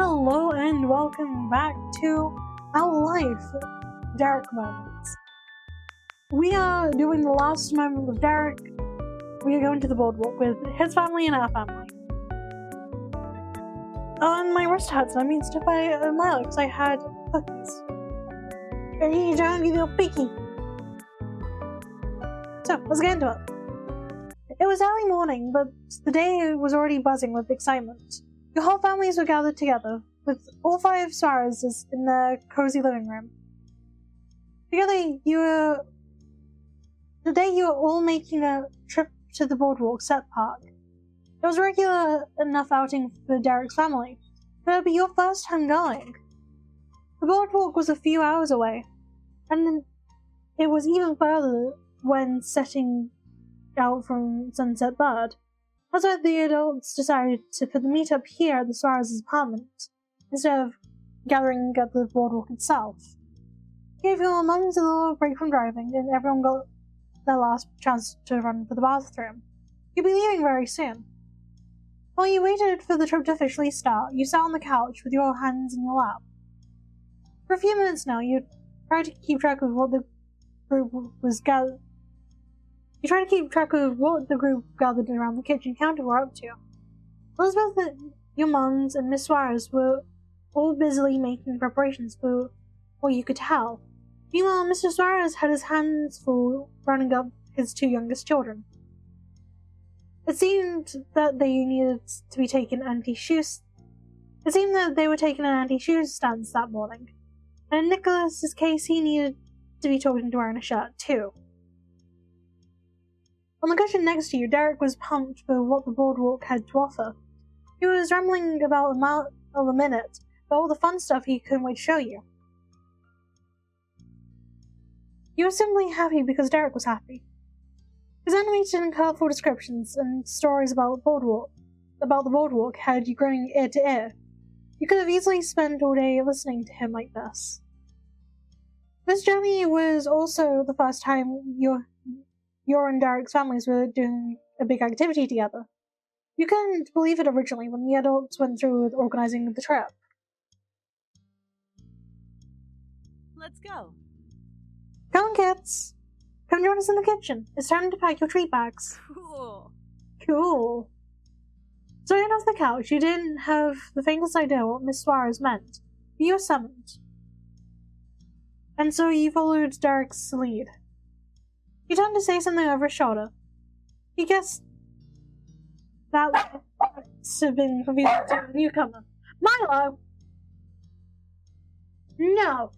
Hello and welcome back to our life, Derek moments. We are doing the last moment with Derek. We are going to the boardwalk with his family and our family. On my wrist hurts, and I mean stuff by my legs. I had cookies. And you don't give your picky. So, let's get into it. It was early morning, but the day was already buzzing with excitement. Your whole families were gathered together, with all 5 Suárez's in their cozy living room. Together, today you were all making a trip to the Boardwalk set park. It was a regular enough outing for Derek's family, but it would be your first time going. The Boardwalk was a few hours away, and it was even further when setting out from Sunset Bird. That's why the adults decided to put the meetup here at the Suárez's apartment, instead of gathering at the boardwalk itself. Gave your mums a little break from driving, and everyone got their last chance to run for the bathroom. You'll be leaving very soon. While you waited for the trip to officially start, you sat on the couch with your hands in your lap. For a few minutes now, you tried to keep track of what the group was gathered. You tried to keep track of what the group gathered around the kitchen counter were up to. Elizabeth, your mums, and Miss Suárez were all busily making preparations for what you could tell. Meanwhile, Mr. Suárez had his hands full rounding up his 2 youngest children. It seemed that they were taking an anti-shoe stance that morning. And in Nicholas's case, he needed to be talked into wearing a shirt too. On the cushion next to you, Derek was pumped for what the boardwalk had to offer. He was rambling about a minute about all the fun stuff he couldn't wait to show you. You were simply happy because Derek was happy. His animated and colourful descriptions and stories about the boardwalk had you grinning ear to ear. You could have easily spent all day listening to him like this. This journey was also the first time your and Derek's families were doing a big activity together. You couldn't believe it originally when the adults went through with organizing the trip. Let's go. Come on, kids. Come join us in the kitchen. It's time to pack your treat bags. Cool. So right off the couch, you didn't have the faintest idea what Miss Suárez meant, but you were summoned. And so you followed Derek's lead. He turned to say something over his shoulder. He guessed that must have been confusing to the newcomer. Milo! No!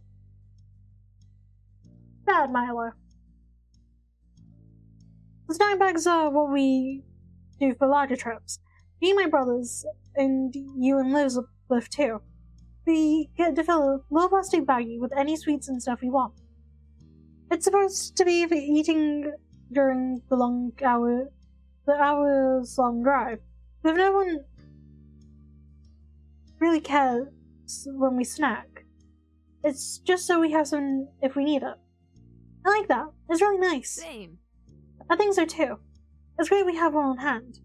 Bad Milo. The snack bags are what we do for larger trips. Me and my brothers, and you and Elizabeth too. We get to fill a little plastic baggie with any sweets and stuff we want. It's supposed to be for eating during the hours-long drive. But no one really cares when we snack. It's just so we have some if we need it. I like that. It's really nice. Same. I think so too. It's great we have one on hand.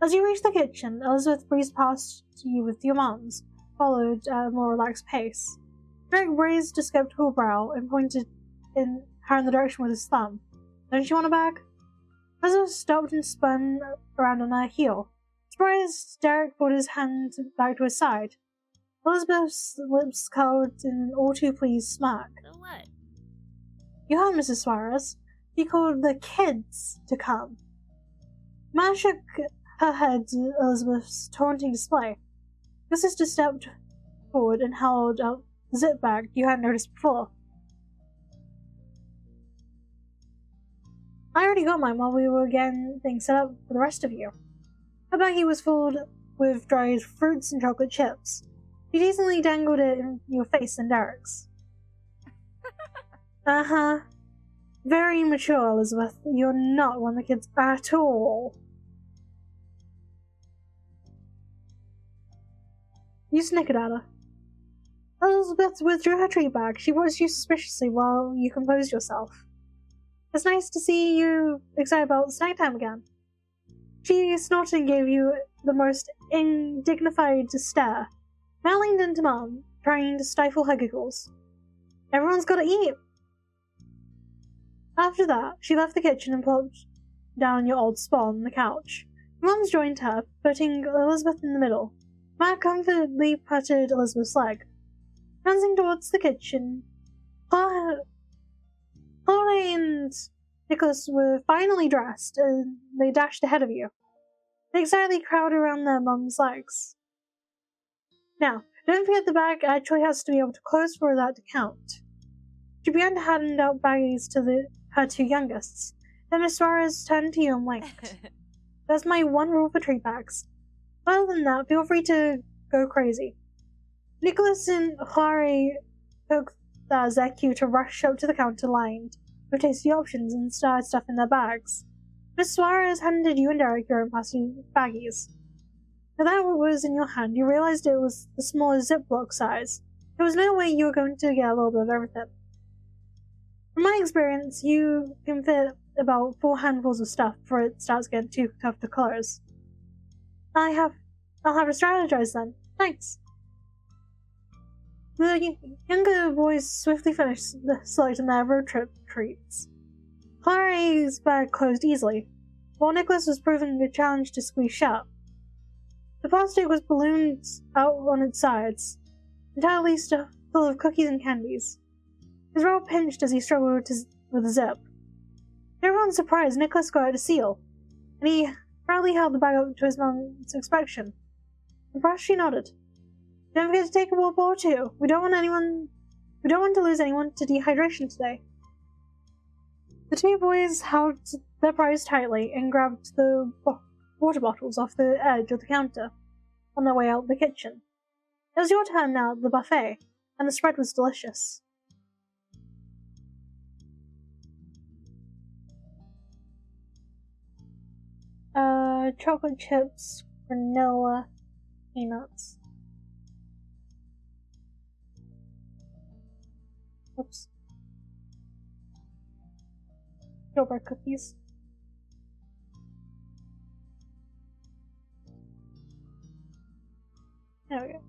As you reach the kitchen, Elizabeth breezed past you with your mums, followed at a more relaxed pace. Derek raised a skeptical brow and pointed her in the direction with his thumb. Don't you want a bag? Elizabeth stopped and spun around on her heel. Surprised, Derek put his hand back to his side. Elizabeth's lips curled in an all-too-pleased smirk. So what? You heard Mrs. Suárez. She called the kids to come. Ma shook her head to Elizabeth's taunting display. Your sister stepped forward and held out the zip bag you hadn't noticed before. I already got mine while we were getting things set up for the rest of you. Her baggie was filled with dried fruits and chocolate chips. She decently dangled it in your face and Derek's. Uh-huh. Very mature, Elizabeth. You're not one of the kids at all. You snickered at her. Elizabeth withdrew her treat bag. She watched you suspiciously while you composed yourself. It's nice to see you excited about snack time again. She snorted and gave you the most indignified stare. Mal leaned into Mom, trying to stifle her giggles. Everyone's gotta eat! After that, she left the kitchen and plopped down your old spot on the couch. Mom's joined her, putting Elizabeth in the middle. Matt comfortably patted Elizabeth's leg. Glancing towards the kitchen, Chloe and Nicholas were finally dressed, and they dashed ahead of you. They excitedly crowded around their mum's legs. Now, don't forget the bag actually has to be able to close for that to count. She began to hand out baggies to her two youngest. Then Miss Suárez turned to you and winked. That's my one rule for treat bags. Other than that, feel free to go crazy. Nicholas and Chloe took that as their cue to rush up to the counter lined with tasty options and started stuffing their bags. Miss Suárez handed you and Derek your own plastic baggies. Now that was in your hand, you realized it was the smallest Ziploc size. There was no way you were going to get a little bit of everything. From my experience, you can fit about 4 handfuls of stuff before it starts getting too tough to close. I'll have to strategize then. Thanks. The younger boys swiftly finished selecting their road trip treats. Chloe's bag closed easily, while Nicholas was proving the challenge to squeeze shut. The plastic was ballooned out on its sides, entirely stuffed full of cookies and candies. His roll pinched as he struggled with the zip. To everyone's surprise, Nicholas got out a seal, and he proudly held the bag up to his mom's inspection. Impressed, she nodded. Don't forget to take a water too. We don't want to lose anyone to dehydration today. The two boys held their prize tightly and grabbed the water bottles off the edge of the counter on their way out the kitchen. It was your turn now at the buffet, and the spread was delicious. Chocolate chips, granola, peanuts. Oops. Strawberry cookies. There we go.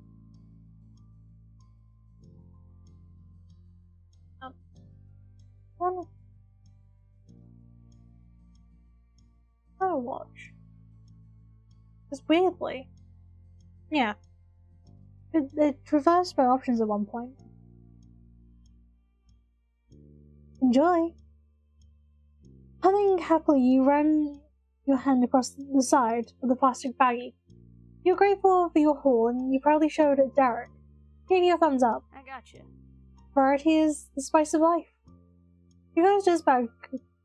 One. Oh, watch. Just weirdly. Yeah. It reversed my options at one point. Enjoy! Humming happily, you ran your hand across the side of the plastic baggie. You were grateful for your haul, and you proudly showed it Derek. He gave you a thumbs up. I gotcha. Variety is the spice of life. You closed his bag,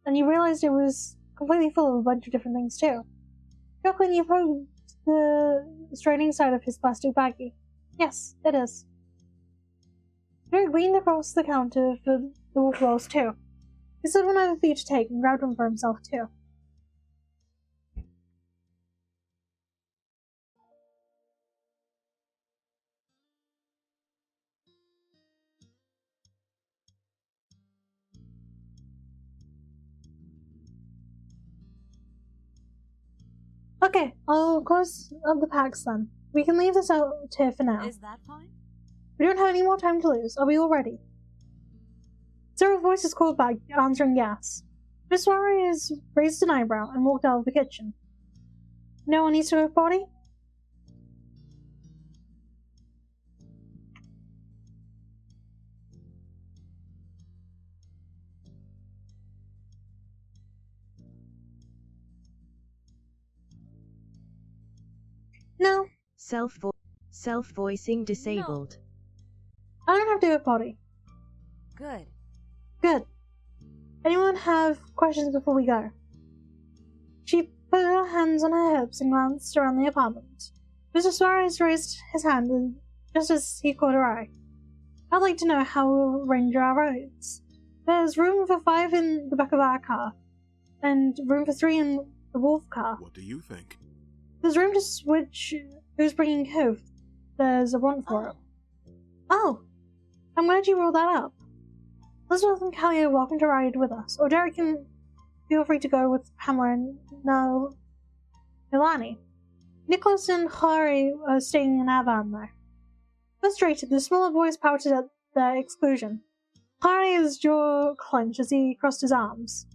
and you realized it was completely full of a bunch of different things too. Chuckling, you probed the straining side of his plastic baggie. Yes, it is. Derek leaned across the counter for the water rolls too. He slid one over for you to take and grabbed one for himself too. Okay, I'll close up the packs then. We can leave this out here for now. Is that fine? We don't have any more time to lose. Are we all ready? Several voices called back, answering yes. Miss Suárez raised an eyebrow and walked out of the kitchen. No one needs to go potty? No. Self-voicing disabled. I don't have to go potty. Good. Good. Anyone have questions before we go? She put her hands on her hips and glanced around the apartment. Mr. Suárez raised his hand just as he caught her eye. I'd like to know how we'll arrange our roads. There's room for 5 in the back of our car, and room for 3 in the Wolf car. What do you think? There's room to switch who's bringing who. There's a want for it. Oh, I'm glad you brought that up. Elizabeth and Callie are welcome to ride with us, or Derek can feel free to go with Pamela and Milani. Nicholas and Harry are staying in our van there. Frustrated, the smaller boys pouted at their exclusion. Harry's jaw clenched as he crossed his arms.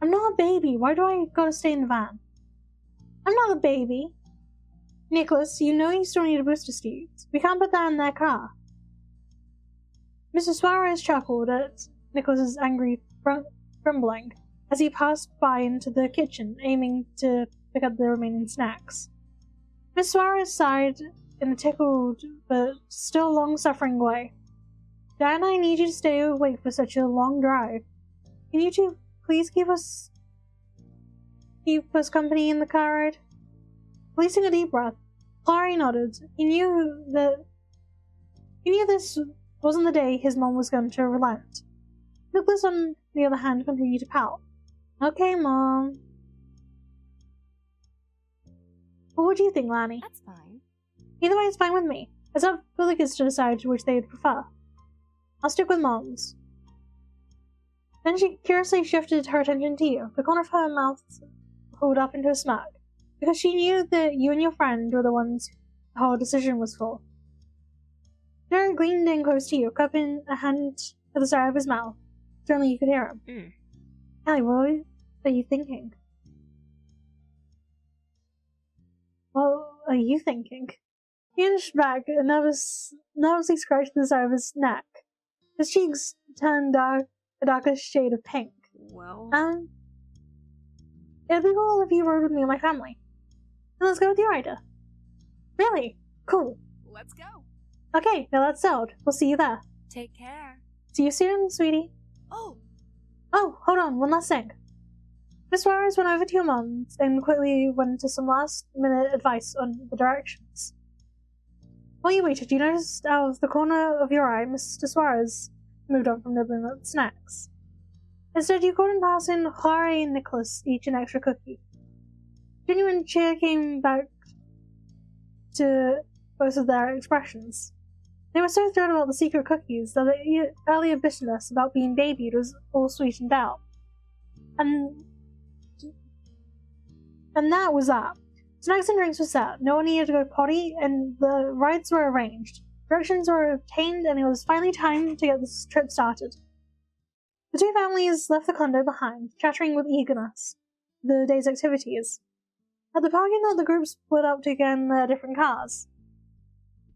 I'm not a baby. Why do I gotta stay in the van? I'm not a baby. Nicholas, you know you still need a booster seat. We can't put that in their car. Mr. Suárez chuckled at Nicholas's angry grumbling as he passed by into the kitchen, aiming to pick up the remaining snacks. Miss Suárez sighed in a tickled but still long-suffering way. Dad and I need you to stay awake for such a long drive. Can you two please keep us company in the car ride? Releasing a deep breath, Harry nodded. He knew this wasn't the day his mom was going to relent. Nicholas, on the other hand, continued to pout. Okay, Mom. Well, what do you think, Lani? That's fine. Either way, it's fine with me. It's up for the kids to decide which they'd prefer. I'll stick with Mom's. Then she curiously shifted her attention to you, the corner of her mouth pulled up into a smirk, because she knew that you and your friend were the ones the whole decision was for. Derek leaned in close to you, cupping a hand to the side of his mouth, so only you could hear him. Callie, what are you thinking? What are you thinking? He inched back and nervously scratched the side of his neck. His cheeks turned a darkest shade of pink. Well... it'd be cool if you rode with me and my family. Then let's go with your idea. Really? Cool. Let's go. Okay, now that's settled. We'll see you there. Take care. See you soon, sweetie. Oh, hold on, one last thing. Miss Suárez went over to your mum's and quickly went into some last-minute advice on the directions. While you waited, you noticed out of the corner of your eye Mr. Suárez moved on from nibbling at snacks. Instead, you caught him passing Harry and Nicholas each an extra cookie. Genuine cheer came back to both of their expressions. They were so thrilled about the secret cookies that the earlier bitterness about being babied was all sweetened out. And that was that. Snacks and drinks were set, no one needed to go potty, and the rides were arranged. Directions were obtained, and it was finally time to get this trip started. The two families left the condo behind, chattering with eagerness the day's activities. At the parking lot, the group split up to get in their different cars.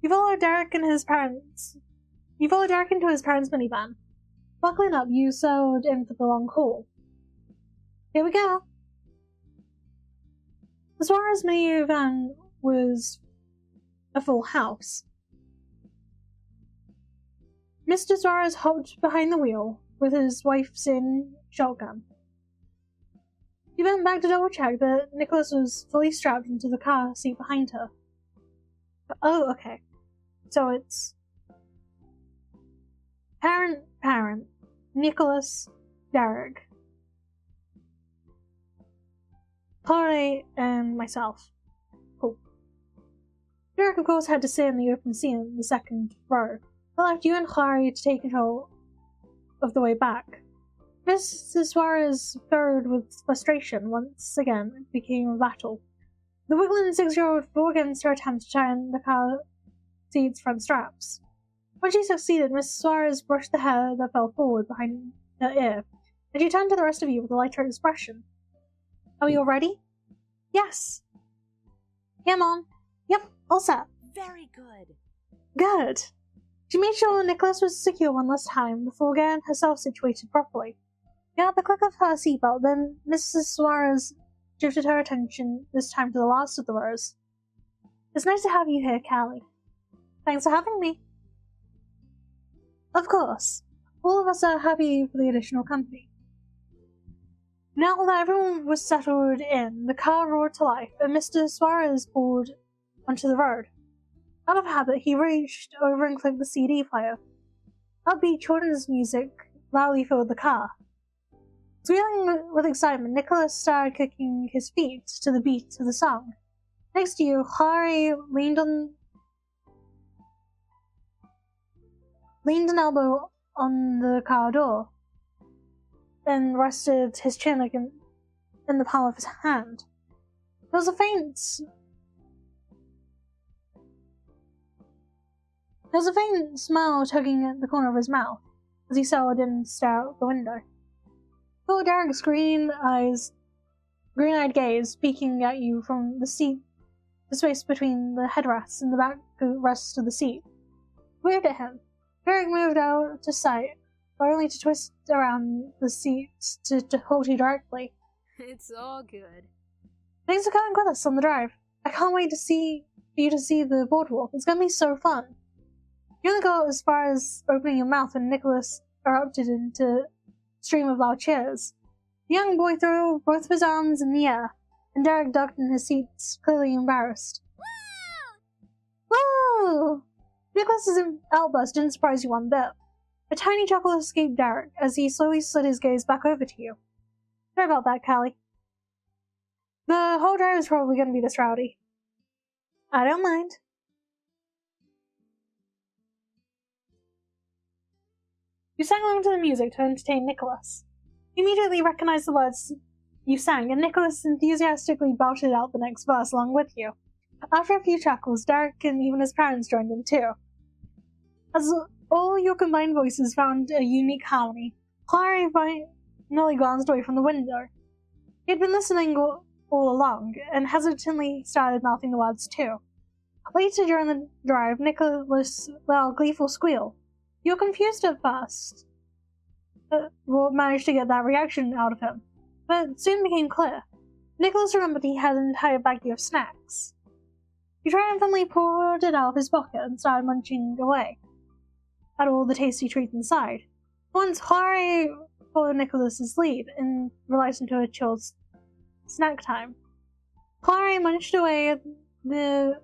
You followed Derek into his parents' minivan. Buckling up, you settled in for the long haul. Here we go. The Suárez minivan was a full house. Mr. Suárez hopped behind the wheel with his wife's shotgun. He went back to double-check that Nicholas was fully strapped into the car seat behind her. Oh, okay. So it's parent, Nicholas, Derek, Harry, and myself. Cool. Derek, of course, had to sit in the open seat in the second row. I left you and Harry to take control of the way back. Mrs. Suárez furrowed with frustration once again it became a battle. The wiggling 6-year-old fought against her attempt to tighten the car seat's front straps. When she succeeded, Mrs. Suárez brushed the hair that fell forward behind her ear, and she turned to the rest of you with a lighter expression. Are we all ready? Yes. Yeah, Mom. Yep, all set. Very good. Good. She made sure Nicholas was secure one last time before getting herself situated properly. At the click of her seatbelt, then Mrs. Suárez shifted her attention this time to the last of the rows. It's nice to have you here, Callie. Thanks for having me. Of course. All of us are happy for the additional company. Now that everyone was settled in, the car roared to life, and Mr. Suárez pulled onto the road. Out of habit, he reached over and clicked the CD player. Upbeat children's music loudly filled the car. Squealing with excitement, Nicholas started kicking his feet to the beat of the song. Next to you, Harry leaned an elbow on the car door, and rested his chin in the palm of his hand. There was a faint smile tugging at the corner of his mouth as he settled in and stared out the window. Saw Derek's green-eyed gaze peeking at you from the space between the headrests and the backrest of the seat. Waved at him. Derek moved out to sight, but only to twist around the seats to hold you directly. It's all good. Thanks for coming with us on the drive. I can't wait for you to see the boardwalk. It's gonna be so fun. You only got as far as opening your mouth when Nicholas erupted into a stream of loud cheers. The young boy threw both of his arms in the air, and Derek ducked in his seat, clearly embarrassed. Woo! Nicholas's outburst didn't surprise you one bit. A tiny chuckle escaped Derek as he slowly slid his gaze back over to you. Sorry about that, Callie. The whole drive is probably going to be this rowdy. I don't mind. You sang along to the music to entertain Nicholas. He immediately recognized the words you sang, and Nicholas enthusiastically belted out the next verse along with you. After a few chuckles, Derek and even his parents joined in too. As all your combined voices found a unique harmony, Clary finally glanced away from the window. He had been listening all along, and hesitantly started mouthing the words too. Later during the drive, Nicholas let a gleeful squeal. You were confused at first, but managed to get that reaction out of him, but it soon became clear. Nicholas remembered he had an entire baggie of snacks. He triumphantly poured it out of his pocket and started munching away at all the tasty treats inside. Once, Clary followed Nicholas's lead and relaxed into a chilled snack time. Clary munched away while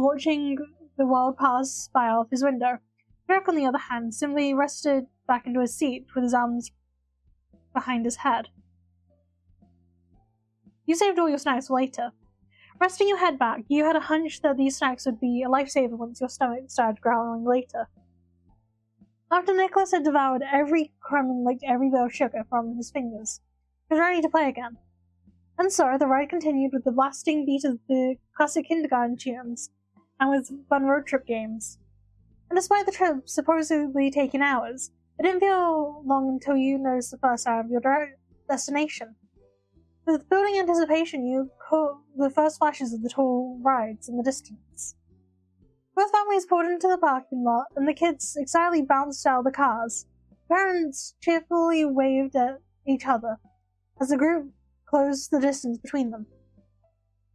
watching the world pass by out of his window. Derek, on the other hand, simply rested back into his seat with his arms behind his head. You saved all your snacks for later. Resting your head back, you had a hunch that these snacks would be a lifesaver once your stomach started growling later. After Nicholas had devoured every crumb and licked every bit of sugar from his fingers, he was ready to play again. And so, the ride continued with the blasting beat of the classic kindergarten tunes, and with fun road trip games. And despite the trip supposedly taking hours, it didn't feel long until you noticed the first sign of your destination. With building anticipation, you caught the first flashes of the tall rides in the distance. Both families pulled into the parking lot, and the kids excitedly bounced out of the cars. Parents cheerfully waved at each other as the group closed the distance between them.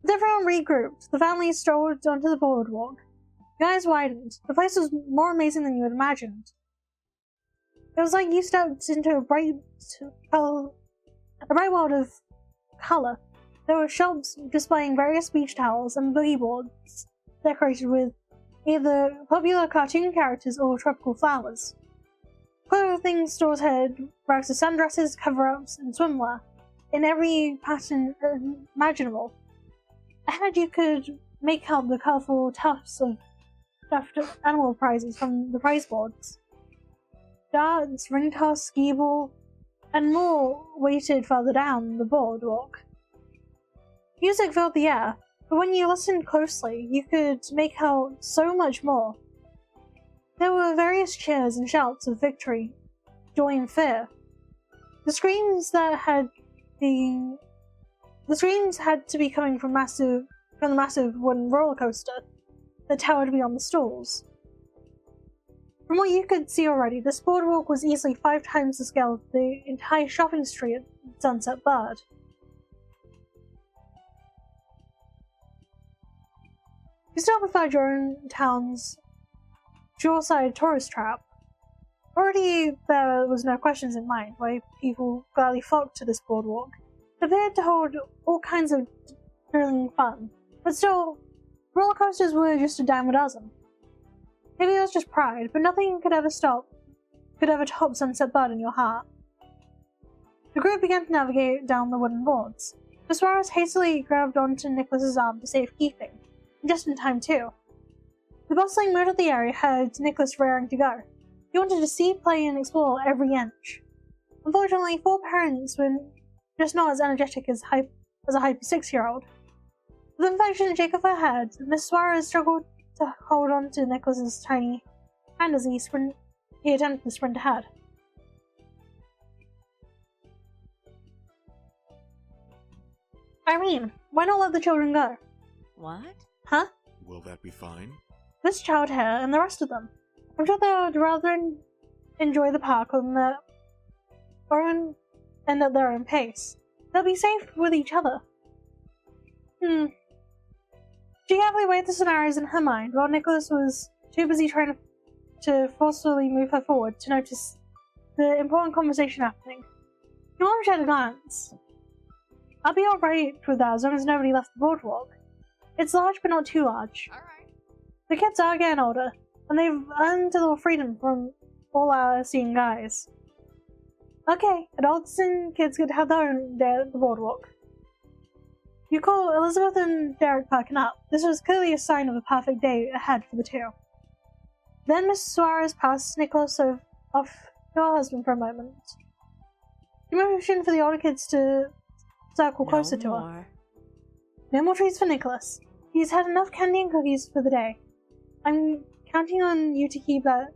With everyone regrouped, the families strolled onto the boardwalk. Your eyes widened. The place was more amazing than you had imagined. It was like you stepped into a bright world of color. There were shops displaying various beach towels and boogie boards decorated with either popular cartoon characters or tropical flowers. Clothing stores had racks of sundresses, cover-ups, and swimwear in every pattern imaginable. Ahead you could make out the colourful tufts of stuffed animal prizes from the prize boards. Darts, ring toss, skee ball, and more waited further down the boardwalk. Music filled the air, but when you listened closely, you could make out so much more. There were various cheers and shouts of victory, joy, and fear. The screams had to be coming from the massive wooden roller coaster that towered beyond the stalls. From what you could see already, this boardwalk was easily 5 times the scale of the entire shopping street at Sunset Bird. You still preferred your own town's shore-side tourist trap. Already there was no questions in mind why people gladly flocked to this boardwalk. It appeared to hold all kinds of thrilling fun, but still, roller coasters were just a dime a dozen. Maybe it was just pride, but nothing could ever top Sunset Bird in your heart. The group began to navigate down the wooden boards. The Suárez hastily grabbed onto Nicholas's arm for safekeeping, just in time too. The bustling mood of the area had Nicholas raring to go. He wanted to see, play, and explore every inch. Unfortunately, 4 parents were just not as energetic as a hyper 6-year-old. With the infection Jacob had, Miss Suárez struggled to hold on to Nicholas's tiny hand as he attempted to sprint ahead. Irene, why not let the children go? What? Huh? Will that be fine? This child here and the rest of them. I'm sure they would rather enjoy the park and at their own pace. They'll be safe with each other. She carefully weighed the scenarios in her mind while Nicholas was too busy trying to forcefully move her forward to notice the important conversation happening. Your mom shed a glance. I'll be alright with that as long as nobody left the boardwalk. It's large but not too large. Alright. The kids are getting older, and they've earned a little freedom from all our seeing guys. Okay, adults and kids get to have their own day at the boardwalk. You call Elizabeth and Derek parking up. This was clearly a sign of a perfect day ahead for the two. Then Miss Suárez passed Nicholas off to her husband for a moment. She motioned for the older kids to circle closer to her. No more treats for Nicholas. He's had enough candy and cookies for the day. I'm counting on you to keep that.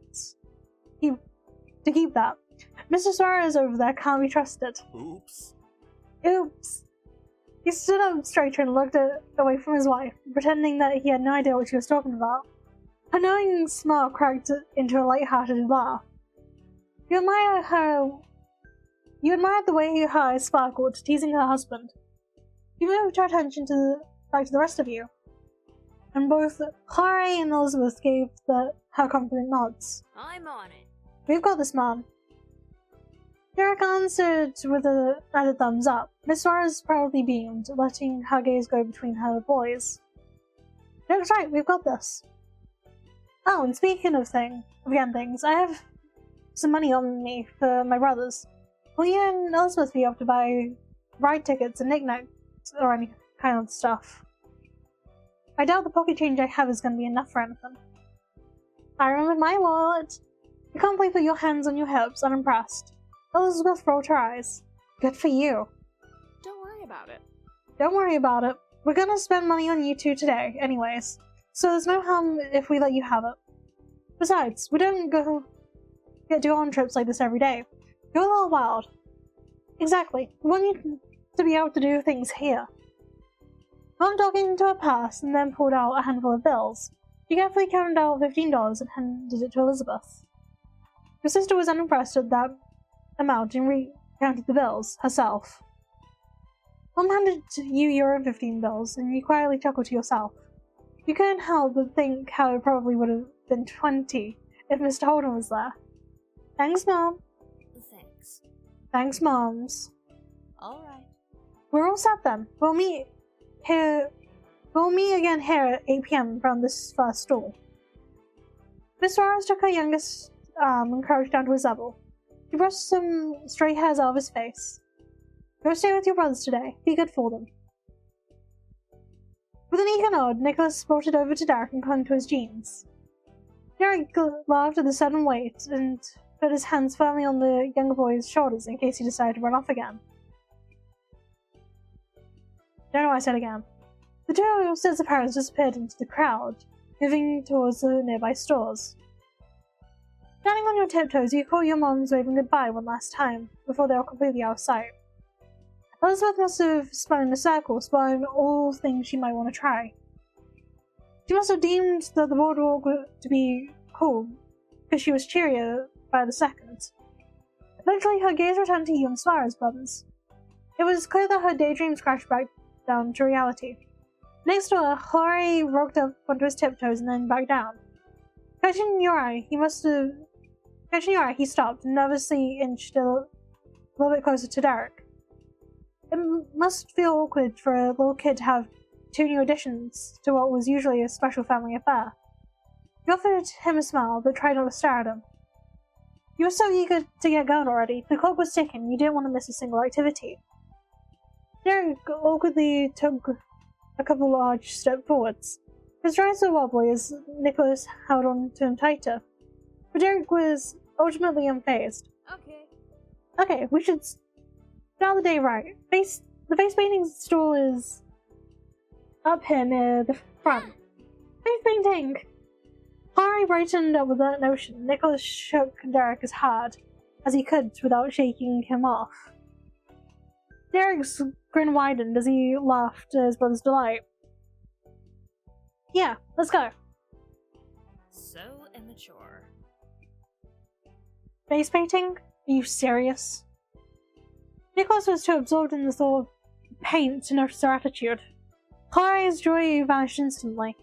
Mr. Suárez over there can't be trusted. Oops. He stood up straighter and looked away from his wife, pretending that he had no idea what she was talking about. Her knowing smile cracked into a light-hearted laugh. You admired the way her eyes sparkled, teasing her husband. She moved her attention back to the rest of you, and both Suárez and Elizabeth gave her confident nods. I'm on it. We've got this, Mom. Derek answered with an added thumbs up. Miss Suárez proudly beamed, letting her gaze go between her boys. Derek's right, we've got this. Oh, and speaking of things, I have some money on me for my brothers. Will you and Elizabeth be able to buy ride tickets and knickknacks or any kind of stuff? I doubt the pocket change I have is going to be enough for anything. I remembered my wallet. You can't believe put your hands on your hips, unimpressed. Elizabeth rolled her eyes. Good for you. Don't worry about it. Don't worry about it. We're gonna spend money on you two today, anyways. So there's no harm if we let you have it. Besides, we don't get to go on trips like this every day. You're a little wild. Exactly. We want you to be able to do things here. Mom dug into her purse and then pulled out a handful of bills. She carefully counted out $15 and handed it to Elizabeth. Your sister was unimpressed at that amount and recounted the bills herself. Mom handed you your own 15 bills, and you quietly chuckled to yourself. You couldn't help but think how it probably would have been 20 if Mr. Holden was there. Thanks, Mom. Thanks. Thanks, Moms. Alright. We're all set then. We'll meet again here at 8 p.m. from this first stall. Miss Suárez took her youngest arm and crouched down to his level. She brushed some stray hairs out of his face. Go stay with your brothers today. Be good for them. With an eager nod, Nicholas bolted over to Derek and clung to his jeans. Derek laughed at the sudden weight and put his hands firmly on the younger boy's shoulders in case he decided to run off again. Don't know why I said again. The two sets of parents disappeared into the crowd, moving towards the nearby stores. Standing on your tiptoes, you call your moms waving goodbye one last time, before they were completely out of sight. Elizabeth must have spun in a circle, spotting all things she might want to try. She must have deemed that the boardwalk to be cool, because she was cheerier by the second. Eventually, her gaze returned to you and Suárez brothers. It was clear that her daydreams crashed back down to reality. Next to her, Jorge rocked up onto his tiptoes and then back down. Catching your eye, he stopped and nervously inched a little bit closer to Derek. It must feel awkward for a little kid to have two new additions to what was usually a special family affair. You offered him a smile, but tried not to stare at him. You were so eager to get going already. The clock was ticking, you didn't want to miss a single activity. Derek awkwardly took a couple large steps forwards. His strides were wobbly as Nicholas held on to him tighter. But Derek was ultimately unfazed. Okay, we should start the day right. The face painting stall is up here near the front. Face painting! Harry brightened up with that notion. Nicholas shook Derek as hard as he could without shaking him off. Derek's grin widened as he laughed at his brother's delight. Yeah, let's go. So immature. Face painting? Are you serious? Nicholas was too absorbed in the thought of paint to notice her attitude. Clary's joy vanished instantly.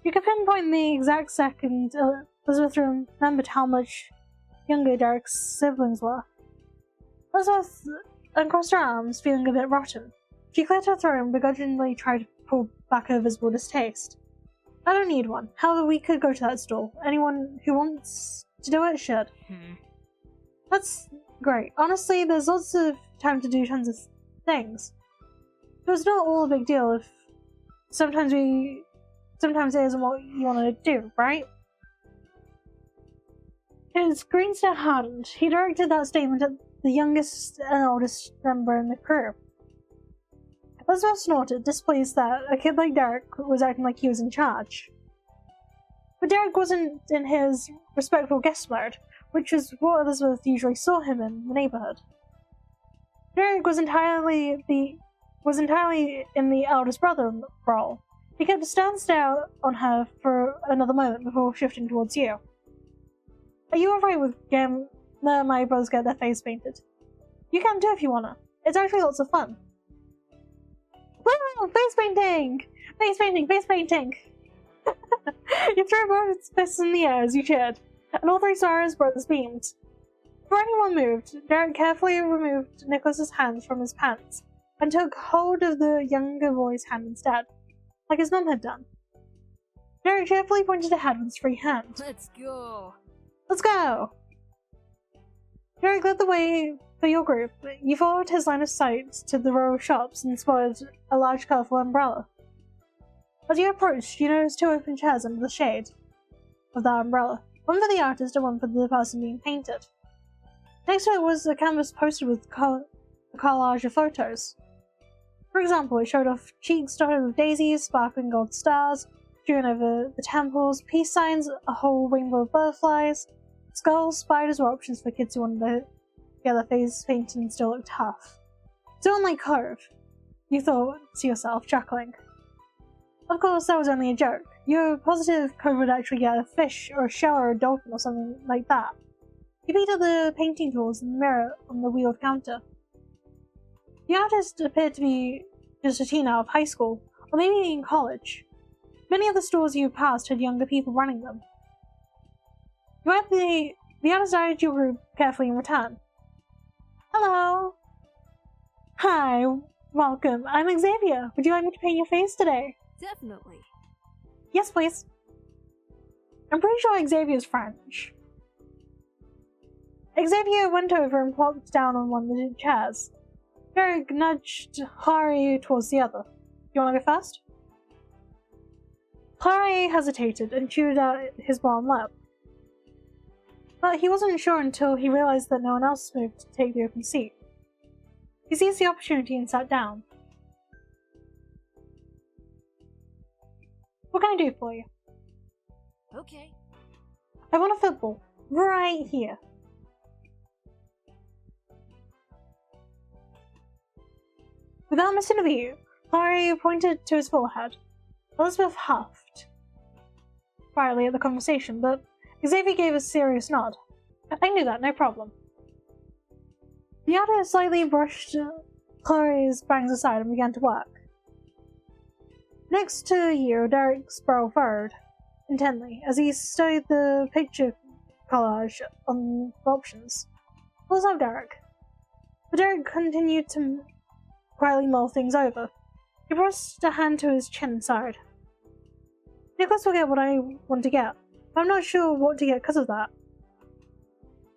You could pinpoint the exact second Elizabeth remembered how much younger Derek's siblings were. Elizabeth uncrossed her arms, feeling a bit rotten. She cleared her throat and begrudgingly tried to pull back her visible distaste. I don't need one. However, we could go to that stall. Anyone who wants to do it should. That's great. Honestly, there's lots of time to do tons of things. It was not all a big deal if sometimes it isn't what you want to do, right? His green stare hardened. He directed that statement at the youngest and oldest member in the crew. Elizabeth snorted, displeased that a kid like Derek was acting like he was in charge. But Derek wasn't in his respectful guest mode, which is what Elizabeth usually saw him in the neighborhood. Derek was entirely in the eldest brother role. He kept a stern stare on her for another moment before shifting towards you. Are you alright with getting my brothers get their face painted? You can too if you wanna. It's actually lots of fun. Woo! Face painting! Face painting! Face painting! You threw both fists in the air as you cheered, and all three Suárez brothers beamed. Before anyone moved, Derek carefully removed Nicholas's hands from his pants and took hold of the younger boy's hand instead, like his mum had done. Derek cheerfully pointed ahead with his free hand. Let's go. Let's go! Derek led the way for your group. You followed his line of sight to the row of shops and spotted a large colourful umbrella. As you approached, you noticed two open chairs under the shade of that umbrella. One for the artist and one for the person being painted. Next to it was a canvas posted with a collage of photos. For example, it showed off cheeks dotted with daisies, sparkling gold stars, strewn over the temples, peace signs, a whole rainbow of butterflies. Skulls, spiders were options for kids who wanted to get their face painted and still look tough. So unlike Cove, you thought to yourself, chuckling. Of course, that was only a joke. You were positive Cove would actually get a fish or a shell or a dolphin or something like that. You peeked at the painting tools in the mirror on the wheeled counter. The artist appeared to be just a teen out of high school, or maybe in college. Many of the stores you passed had younger people running them. The artist eyed your group carefully in return. Hello! Hi, welcome. I'm Xavier. Would you like me to paint your face today? Definitely. Yes, please. I'm pretty sure Xavier's French. Xavier went over and plopped down on one of the chairs. Derek nudged Harry towards the other. You want to go first? Harry hesitated and chewed out his bottom lip. But he wasn't sure until he realized that no one else moved to take the open seat. He seized the opportunity and sat down. What can I do for you? Okay. I want a football. Right here. Without missing a beat, Harry pointed to his forehead. Elizabeth huffed quietly at the conversation, but Xavier gave a serious nod. I knew that, no problem. The artist slightly brushed Chloe's bangs aside and began to work. Next to you, Derek's brow furrowed intently as he studied the picture collage on the options. What's up, Derek? But Derek continued to quietly mull things over. He pressed a hand to his chin and sighed. Nicholas will get what I want to get. I'm not sure what to get because of that.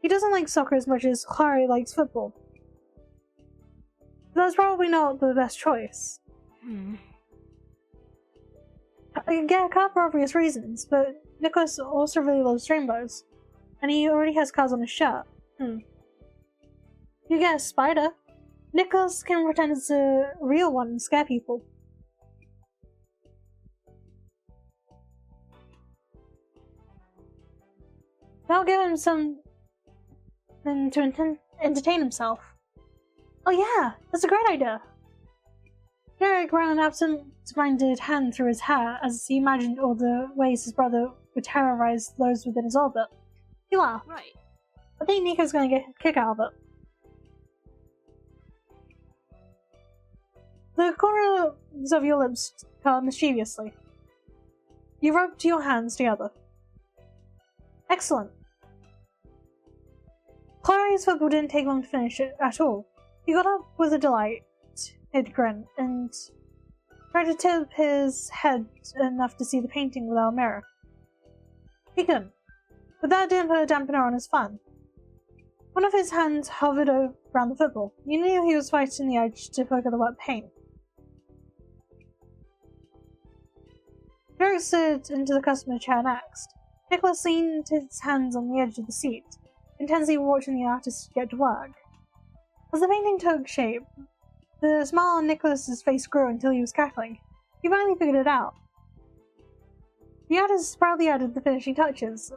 He doesn't like soccer as much as Harry likes football. That's probably not the best choice. I can get a car for obvious reasons, but Nicholas also really loves rainbows. and he already has cars on his shirt. You get a spider. Nicholas can pretend it's a real one and scare people. That'll give him something to entertain himself. Oh yeah, that's a great idea. Derek ran an absent-minded hand through his hair as he imagined all the ways his brother would terrorize those within his orbit. He laughed. Right. I think Nico's going to get a kick out of it. The corners of your lips curl mischievously. You rubbed your hands together. Excellent. Clary's football didn't take long to finish it at all. He got up with a delighted grin and tried to tip his head enough to see the painting without a mirror. He couldn't, but that didn't put a dampener on his fun. One of his hands hovered around the football. You knew he was fighting the urge to poke at the wet paint. Derek slid into the customer chair next. Nicholas leaned his hands on the edge of the seat, intensely watching the artist get to work. As the painting took shape, the smile on Nicholas's face grew until he was cackling. He finally figured it out. The artist proudly added the finishing touches,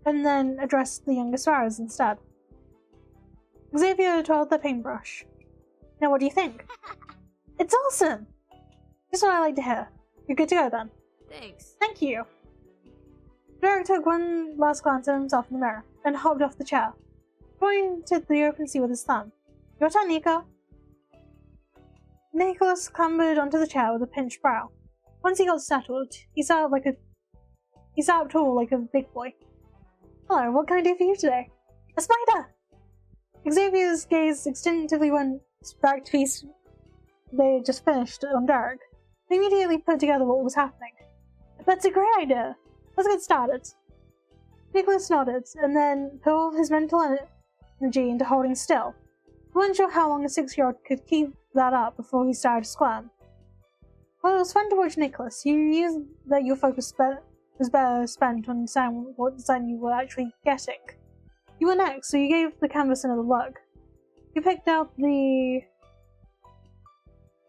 and then addressed the younger Suárez instead. Xavier twirled the paintbrush. Now what do you think? It's awesome! Just what I like to hear. You're good to go then. Thanks. Thank you. Derek took one last glance at himself in the mirror, and hopped off the chair, pointing to the open sea with his thumb. Your turn, Nico. Nicholas clambered onto the chair with a pinched brow. Once he got settled, he sat up tall like a big boy. Hello, what can I do for you today? A spider! Xavier's gaze instinctively went back to piece they had just finished on Derek. They immediately put together what was happening. That's a great idea. Let's get started. Nicholas nodded, and then put all his mental energy into holding still. He wasn't sure how long a 6-year-old could keep that up before he started to squirm. While it was fun to watch Nicholas, you knew that your focus was better spent to understand what design you were actually getting. You were next, so you gave the canvas another look. You picked out the...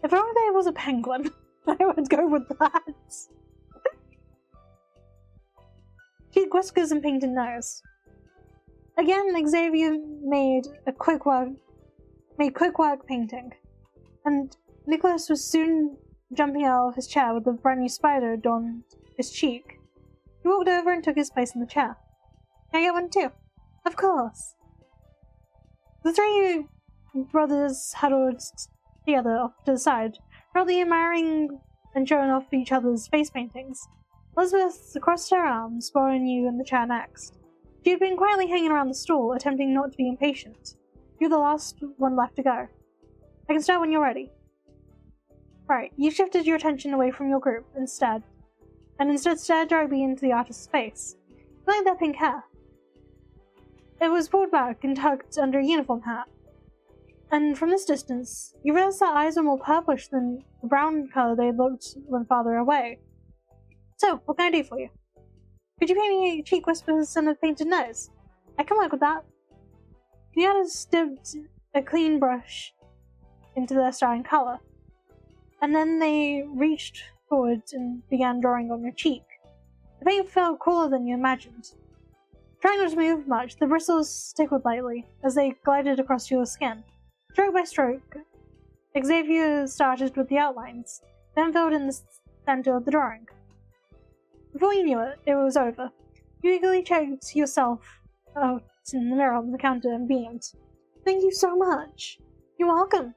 If only there was a penguin, I would go with that. Cheek whiskers and painted nose. Again, Xavier made quick work painting, and Nicholas was soon jumping out of his chair with a brand new spider adorned his cheek. He walked over and took his place in the chair. Can I get one too? Of course. The three brothers huddled together off to the side, proudly admiring and showing off each other's face paintings. Elizabeth crossed her arms, spotting you in the chair next. She had been quietly hanging around the stall, attempting not to be impatient. You're the last one left to go. I can start when you're ready. Right, you shifted your attention away from your group instead stared directly into the artist's face. You like that pink hair. It was pulled back and tucked under a uniform hat. And from this distance, you realized that eyes were more purplish than the brown color they looked when farther away. So, what can I do for you? Could you paint me cheek whiskers and a painted nose? I can work with that. The artist dipped a clean brush into their starting color, and then they reached forward and began drawing on your cheek. The paint felt cooler than you imagined. Trying not to move much, the bristles tickled lightly as they glided across your skin. Stroke by stroke, Xavier started with the outlines, then filled in the center of the drawing. Before you knew it, it was over. You eagerly checked yourself out in the mirror on the counter and beamed. Thank you so much. You're welcome.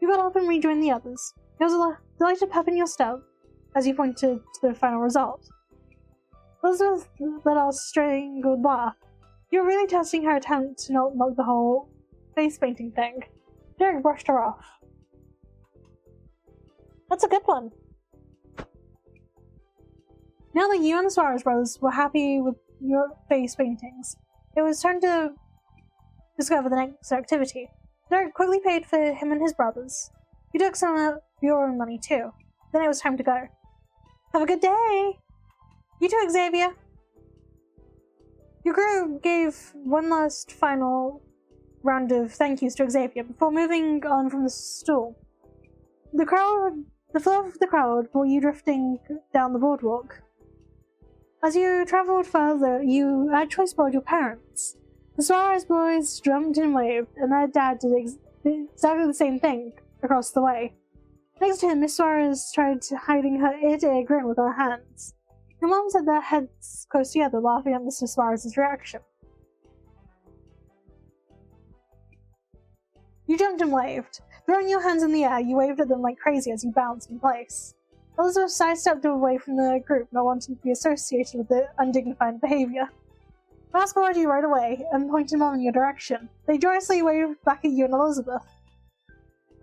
You got up and rejoined the others. There was a delighted pep in your step as you pointed to the final result. Elizabeth let out a strangled laugh. You were really testing her attempt to not mug the whole face painting thing. Derek brushed her off. That's a good one. Now that you and the Suárez brothers were happy with your face paintings, it was time to discover the next activity. Derek quickly paid for him and his brothers. You took some of your own money too. Then it was time to go. Have a good day! You too, Xavier! Your group gave one last final round of thank yous to Xavier before moving on from the stool. The flow of the crowd brought you drifting down the boardwalk. As you travelled further, you actually spotted your parents. The Suárez boys jumped and waved, and their dad did exactly the same thing across the way. Next to him, Miss Suárez tried hiding her ear-to-ear grin with her hands. Your moms had their heads close together, laughing at Mr. Suárez's reaction. You jumped and waved. Throwing your hands in the air, you waved at them like crazy as you bounced in place. Elizabeth sidestepped away from the group, not wanting to be associated with the undignified behavior. Mask followed you right away and pointed Mom in your direction. They joyously waved back at you and Elizabeth.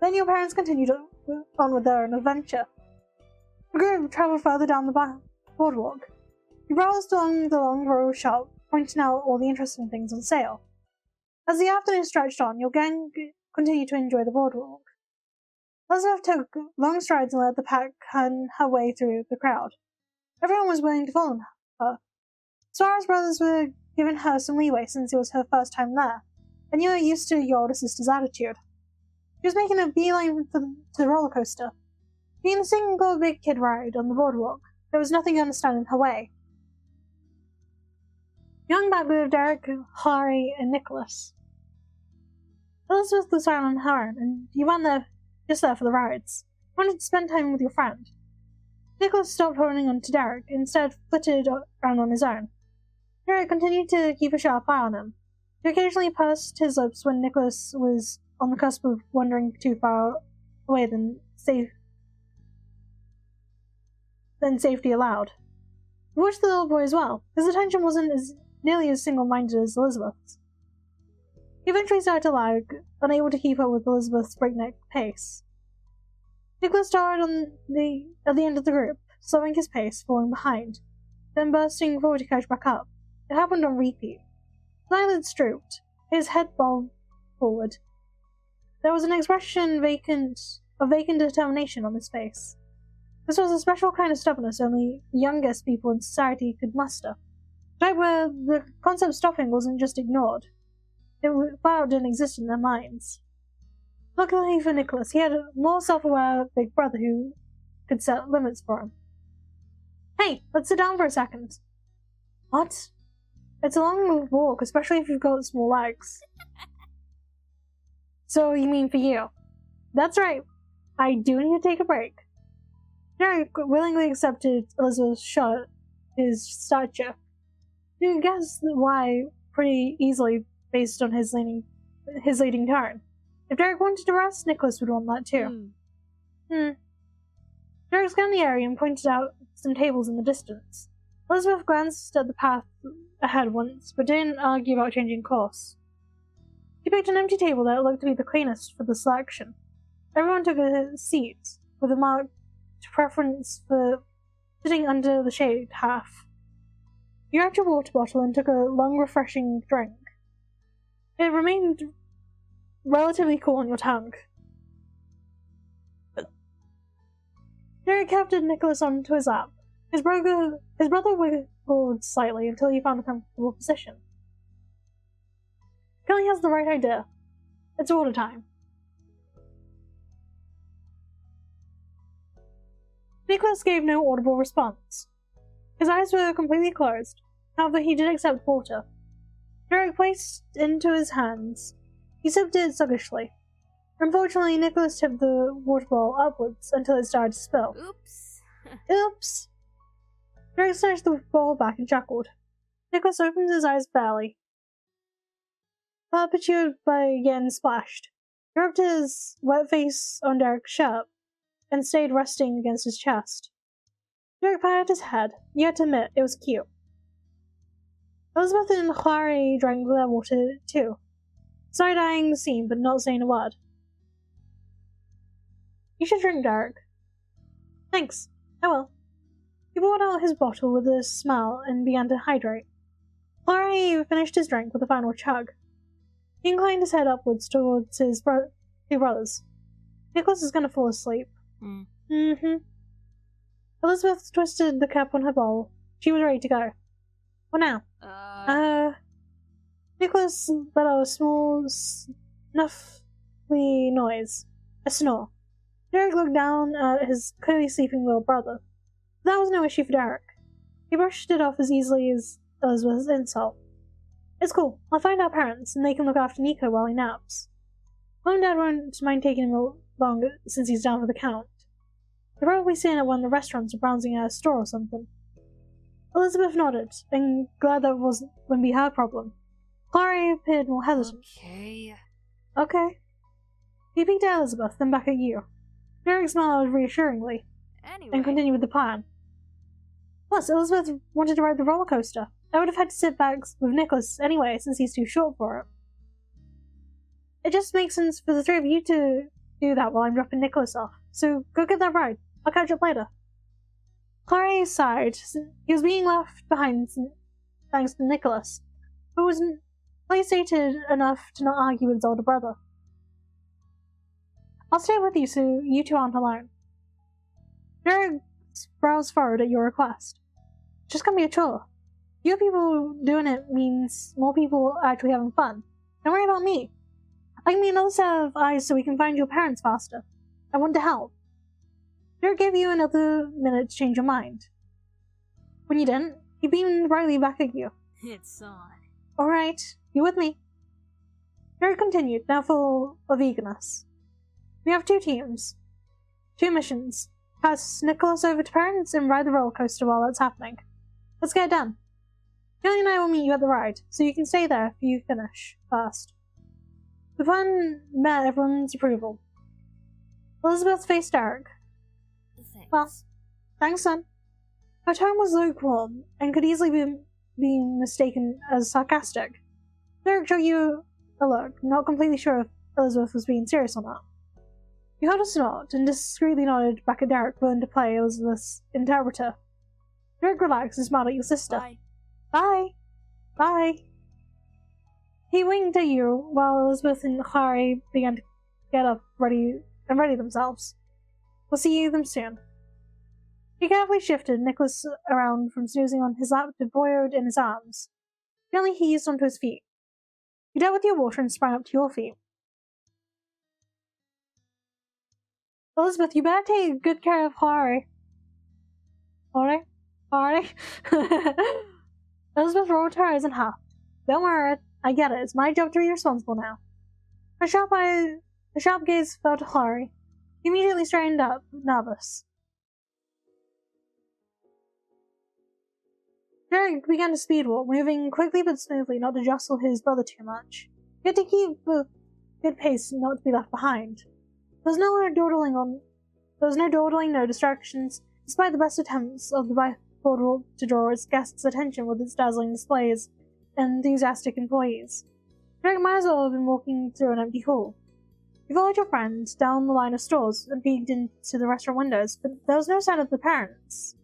Then your parents continued on with their own adventure. The group travelled further down the boardwalk. You browsed along the long row of shops, pointing out all the interesting things on sale. As the afternoon stretched on, your gang continued to enjoy the boardwalk. Elizabeth took long strides and let the pack hunt her way through the crowd. Everyone was willing to follow her. Suárez brothers were giving her some leeway since it was her first time there, and you were used to your older sister's attitude. She was making a beeline to the roller coaster. Being the single big kid ride on the boardwalk, there was nothing to understand in her way. You hung back with Derek, Harry, and Nicholas. Elizabeth was silent on her own, and you went there just there for the rides. You wanted to spend time with your friend. Nicholas stopped holding on to Derek, and instead flitted around on his own. Derek continued to keep a sharp eye on him. He occasionally pursed his lips when Nicholas was on the cusp of wandering too far away than safety allowed. He watched the little boy as well. His attention wasn't nearly as single-minded as Elizabeth's. He eventually started to lag, unable to keep up with Elizabeth's breakneck pace. Nicholas started at the end of the group, slowing his pace, falling behind, then bursting forward to catch back up. It happened on repeat. His eyelids drooped, his head bobbed forward. There was an expression of vacant determination on his face. This was a special kind of stubbornness only the youngest people in society could muster. A type where the concept of stopping wasn't just ignored. It flat out didn't exist in their minds. Luckily for Nicholas, he had a more self-aware big brother who could set limits for him. Hey, let's sit down for a second. What? It's a long walk, especially if you've got small legs. So you mean for you? That's right. I do need to take a break. Derek willingly accepted Elizabeth's shot at his stature. You can guess why pretty easily based on his leading turn. If Derek wanted to rest, Nicholas would want that too. Derek scanned the area and pointed out some tables in the distance. Elizabeth glanced at the path ahead once, but didn't argue about changing course. She picked an empty table that looked to be the cleanest for the selection. Everyone took a seat, with a marked preference for sitting under the shade half. You grabbed your water bottle and took a long, refreshing drink. It remained relatively cool on your tongue. Derek captured Nicholas onto his lap. His brother wiggled slightly until he found a comfortable position. Kelly has the right idea. It's order time. Nicholas gave no audible response. His eyes were completely closed. However, he did accept water. Derek placed it into his hands. He sipped it sluggishly. Unfortunately, Nicholas tipped the water bottle upwards until it started to spill. Oops. Oops! Derek snatched the bottle back and chuckled. Nicholas opened his eyes barely, perpetuated by getting splashed. He rubbed his wet face on Derek's shirt and stayed resting against his chest. Derek patted his head. You had to admit, it was cute. Elizabeth and Harry drank their water too, side-eyeing the scene but not saying a word. You should drink, Derek. Thanks. I will. He poured out his bottle with a smile and began to hydrate. Harry finished his drink with a final chug. He inclined his head upwards towards his two brothers. Nicholas is going to fall asleep. Elizabeth twisted the cap on her bowl. She was ready to go. What now? Nicholas let out a small, snuffly noise. A snore. Derek looked down at his clearly sleeping little brother. That was no issue for Derek. He brushed it off as easily as Elizabeth's insult. It's cool. I'll find our parents, and they can look after Nico while he naps. Mom and Dad won't mind taking him along since he's down for the count. They're probably staying at one of the restaurants or browsing at a store or something. Elizabeth nodded, and glad that wouldn't be her problem. Clara appeared more hesitant. Okay. He peeked at Elizabeth, then back at you. Derek smiled reassuringly, and continued with the plan. Plus, Elizabeth wanted to ride the roller coaster. I would have had to sit back with Nicholas anyway, since he's too short for it. It just makes sense for the three of you to do that while I'm dropping Nicholas off. So go get that ride. I'll catch up later. Clara sighed. He was being left behind thanks to Nicholas, but was placated enough to not argue with his older brother. I'll stay with you so you two aren't alone. Derek browsed forward at your request. Just gonna be a chore. Fewer people doing it means more people actually having fun. Don't worry about me. I can be another set of eyes so we can find your parents faster. I want to help. Derek gave you another minute to change your mind. When you didn't, he beamed brightly back at you. It's on. Alright, you with me? Derek continued, now full of eagerness. We have 2 teams. 2 missions. Pass Nicholas over to parents and ride the roller coaster while that's happening. Let's get it done. Kelly and I will meet you at the ride, so you can stay there if you finish first. The plan met everyone's approval. Elizabeth faced Derek. Thanks. Well, thanks, son. Her tone was lukewarm and could easily be mistaken as sarcastic. Derek showed you a look, not completely sure if Elizabeth was being serious or not. You heard a snort and discreetly nodded back at Derek, willing to play Elizabeth's interpreter. Derek relaxed and smiled at your sister. Bye. Bye. Bye. He winked at you while Elizabeth and Clara began to get up ready themselves. We'll see them soon. He carefully shifted Nicholas around from snoozing on his lap to buoyed in his arms. Finally he eased onto his feet. You dealt with your water and sprang up to your feet. Elizabeth, you better take good care of Clara. Clara? Elizabeth rolled her eyes and huffed. Don't worry, I get it. It's my job to be responsible now. Her sharp gaze fell to Clara. He immediately straightened up, nervous. Derek began to speedwalk, moving quickly but smoothly, not to jostle his brother too much. He had to keep a good pace not to be left behind. There was no dawdling, no distractions, despite the best attempts of the Boardwalk to draw its guests' attention with its dazzling displays and enthusiastic employees. Derek might as well have been walking through an empty hall. You followed your friend down the line of stores and peeked into the restaurant windows, but there was no sign of the parents.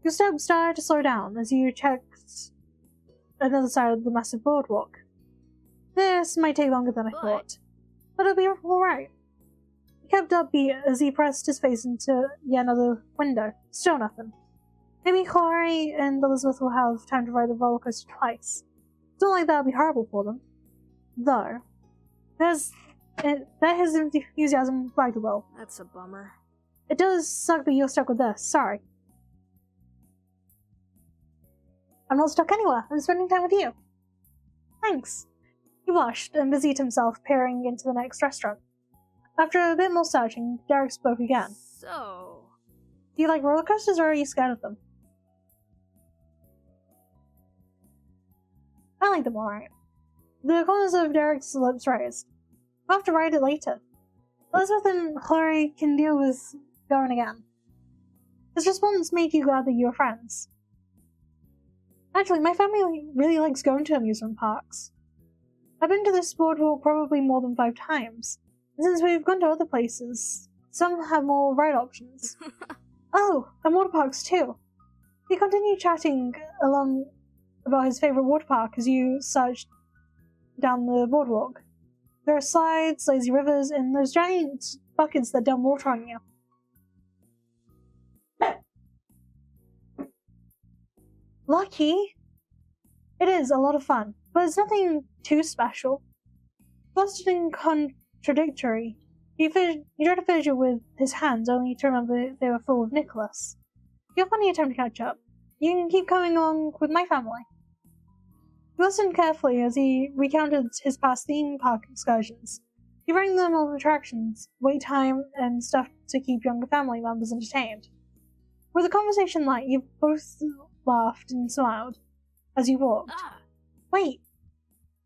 Your steps started to slow down as you checked another side of the massive boardwalk. This might take longer than I thought, but it'll be alright. He kept upbeat as he pressed his face into yet another window. Still nothing. Maybe Clara and Elizabeth will have time to ride the roller coaster twice. It's not like that'll be horrible for them. Though, his enthusiasm flagged a little. That's a bummer. It does suck that you're stuck with this. Sorry. I'm not stuck anywhere. I'm spending time with you. Thanks. He blushed and busied himself peering into the next restaurant. After a bit more searching, Derek spoke again. So... Do you like roller coasters or are you scared of them? I like them alright. The corners of Derek's lips raised. We'll have to ride it later. Elizabeth and Chloe can deal with going again. His response made you glad that you were friends. Actually, my family really likes going to amusement parks. I've been to this boardwalk probably more than 5 times. And since we've gone to other places, some have more ride options. Oh, and water parks too. He continued chatting along about his favorite water park as you searched down the boardwalk. There are slides, lazy rivers, and those giant buckets that dump water on you. Lucky? It is a lot of fun, but it's nothing too special. Flustered and contradictory, he tried to fidget with his hands, only to remember they were full of Nicholas. You have plenty of time to catch up. You can keep coming along with my family. He listened carefully as he recounted his past theme park excursions. He rang them all attractions, wait time, and stuff to keep younger family members entertained. With the conversation light, you both laughed and smiled as you walked. Wait!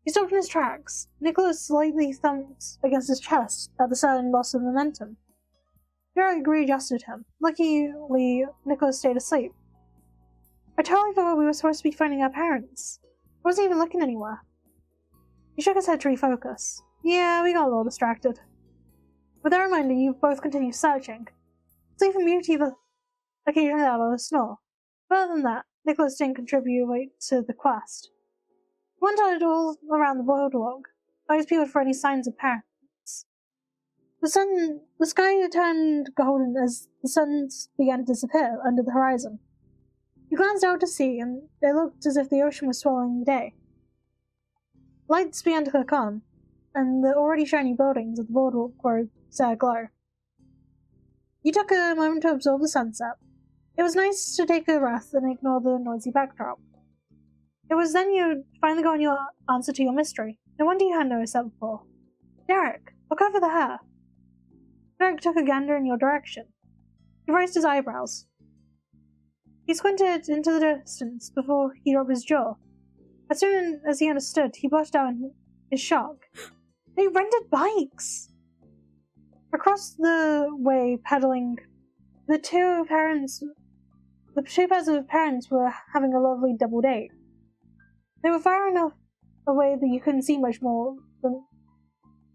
He stopped in his tracks. Nicholas slightly thumped against his chest at the sudden loss of momentum. Derek readjusted him. Luckily, Nicholas stayed asleep. I totally forgot we were supposed to be finding our parents. I wasn't even looking anywhere. He shook his head to refocus. Yeah, we got a little distracted. With that reminder, you both continue searching. Sleep and beauty occasionally out of a snore. But other than that, Nicholas didn't contribute to the quest. He wandered all around the boardwalk, eyes peeled for any signs of parents. The sky turned golden as the suns began to disappear under the horizon. You glanced out to sea, and it looked as if the ocean was swallowing the day. Lights began to click on, and the already shiny buildings of the boardwalk were set aglow. You took a moment to absorb the sunset. It was nice to take a breath and ignore the noisy backdrop. It was then you finally got your answer to your mystery. No wonder you hadn't noticed that before. Derek, look over the hair. Derek took a gander in your direction. He raised his eyebrows. He squinted into the distance before he dropped his jaw. As soon as he understood, he burst out in his shock. They rented bikes! Across the way, pedaling, the two pairs of parents were having a lovely double date. They were far enough away that you couldn't see much more than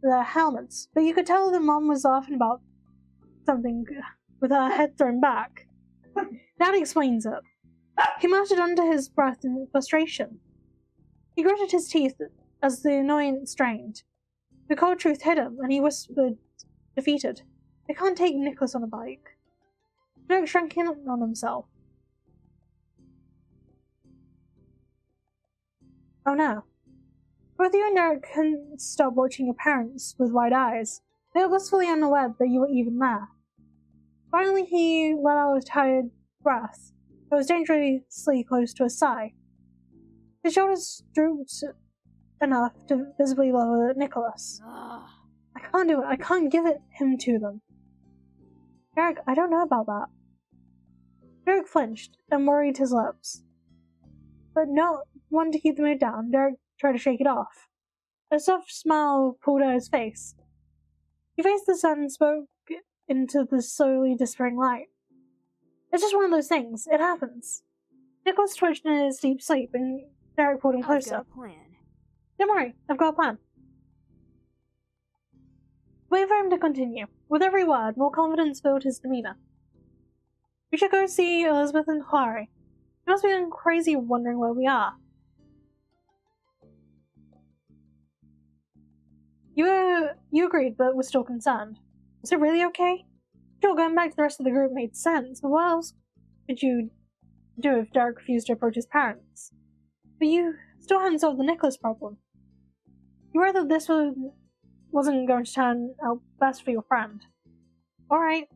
their helmets, but you could tell the mom was laughing about something with her head thrown back. That explains it. He muttered under his breath in frustration. He gritted his teeth as the annoyance strained. The cold truth hit him, and he whispered, defeated, I can't take Nicholas on a bike. Derek shrank in on himself. Oh no. Both you and Derek couldn't stop watching your parents with wide eyes. They were blissfully unaware that you were even there. Finally, he let out a tired breath that was dangerously close to a sigh. His shoulders drooped enough to visibly lower Nicholas. I can't do it. I can't give him to them. Derek, I don't know about that. Derek flinched and worried his lips. But not one to keep the mood down, Derek tried to shake it off. A soft smile pulled out his face. He faced the sun and spoke into the slowly disappearing light. It's just one of those things. It happens. Nicholas twitched in his deep sleep, and Derek pulled him closer. I've got a plan. Don't worry, I've got a plan. Wait for him to continue. With every word, more confidence filled his demeanor. We should go see Elizabeth and Harry. You must be going crazy wondering where we are. You agreed, but were still concerned. Was it really okay? Sure, going back to the rest of the group made sense, but what else could you do if Derek refused to approach his parents? But you still hadn't solved the Nicholas problem. You worried that this wasn't going to turn out best for your friend. Alright.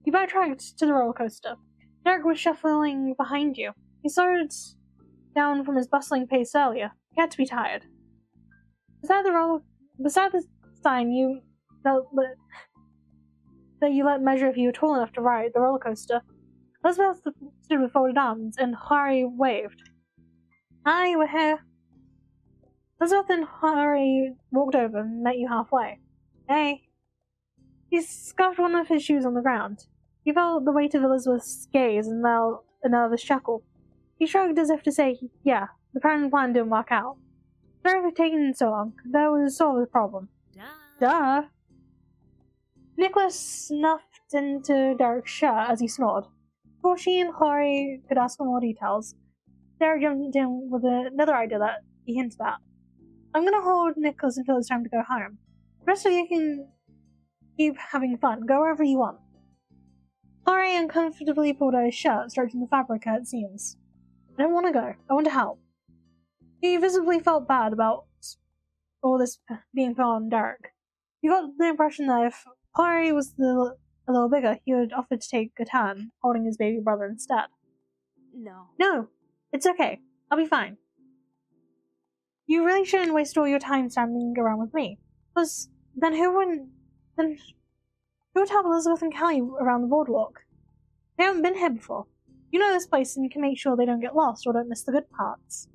You backtracked to the roller coaster. Derek was shuffling behind you. He slowed down from his bustling pace earlier. He had to be tired. Beside the sign that you let measure if you were tall enough to ride the roller coaster, Elizabeth stood with folded arms, and Harry waved. Hi, we're here. Elizabeth and Harry walked over and met you halfway. Hey. He scuffed one of his shoes on the ground. He felt the weight of Elizabeth's gaze and felt a nervous chuckle. He shrugged as if to say, yeah, the parent plan didn't work out. Sorry for taking so long. That was sort of the problem. Duh. Nicholas snuffed into Derek's shirt as he snored. Before she and Harry could ask for more details, Derek jumped in with another idea that he hinted at. I'm gonna hold Nicholas until it's time to go home. The rest of you can keep having fun. Go wherever you want. Harry uncomfortably pulled out his shirt, stretching the fabric at its seams. I don't want to go. I want to help. He visibly felt bad about all this being put on Derek. You got the impression that if Clary was a little bigger, he would offer to take a turn, holding his baby brother instead. No. No, it's okay. I'll be fine. You really shouldn't waste all your time standing around with me. Because then who would help Elizabeth and Callie around the boardwalk? They haven't been here before. You know this place and you can make sure they don't get lost or don't miss the good parts.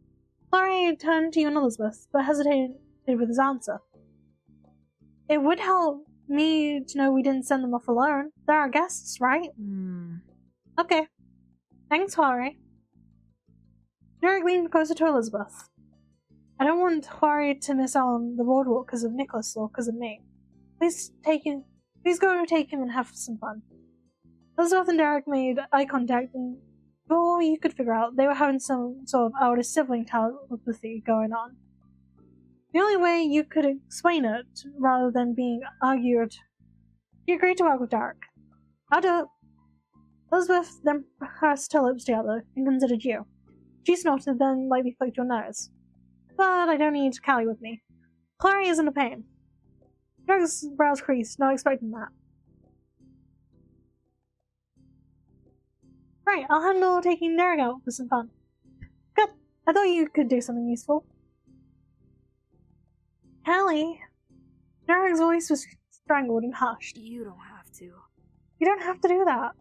Clary turned to you and Elizabeth, but hesitated with his answer. It would help me to know we didn't send them off alone. They're our guests, right? Okay. Thanks, Clary. Derek leaned closer to Elizabeth. I don't want Clary to miss out on the boardwalk because of Nicholas or because of me. Please go take him and have some fun. Elizabeth and Derek made eye contact, and for all you could figure out, they were having some sort of elder sibling telepathy going on. The only way you could explain it, rather than being argued, you agreed to work with Derek. I'll do it. Elizabeth then pressed her lips together and considered you. She snorted, then lightly flicked your nose. But I don't need Callie with me. Clary isn't a pain. Derek's brows creased, not expecting that. Right, I'll handle taking Derek out for some fun. Good. I thought you could do something useful. Callie. Derek's voice was strangled and hushed. You don't have to. You don't have to do that.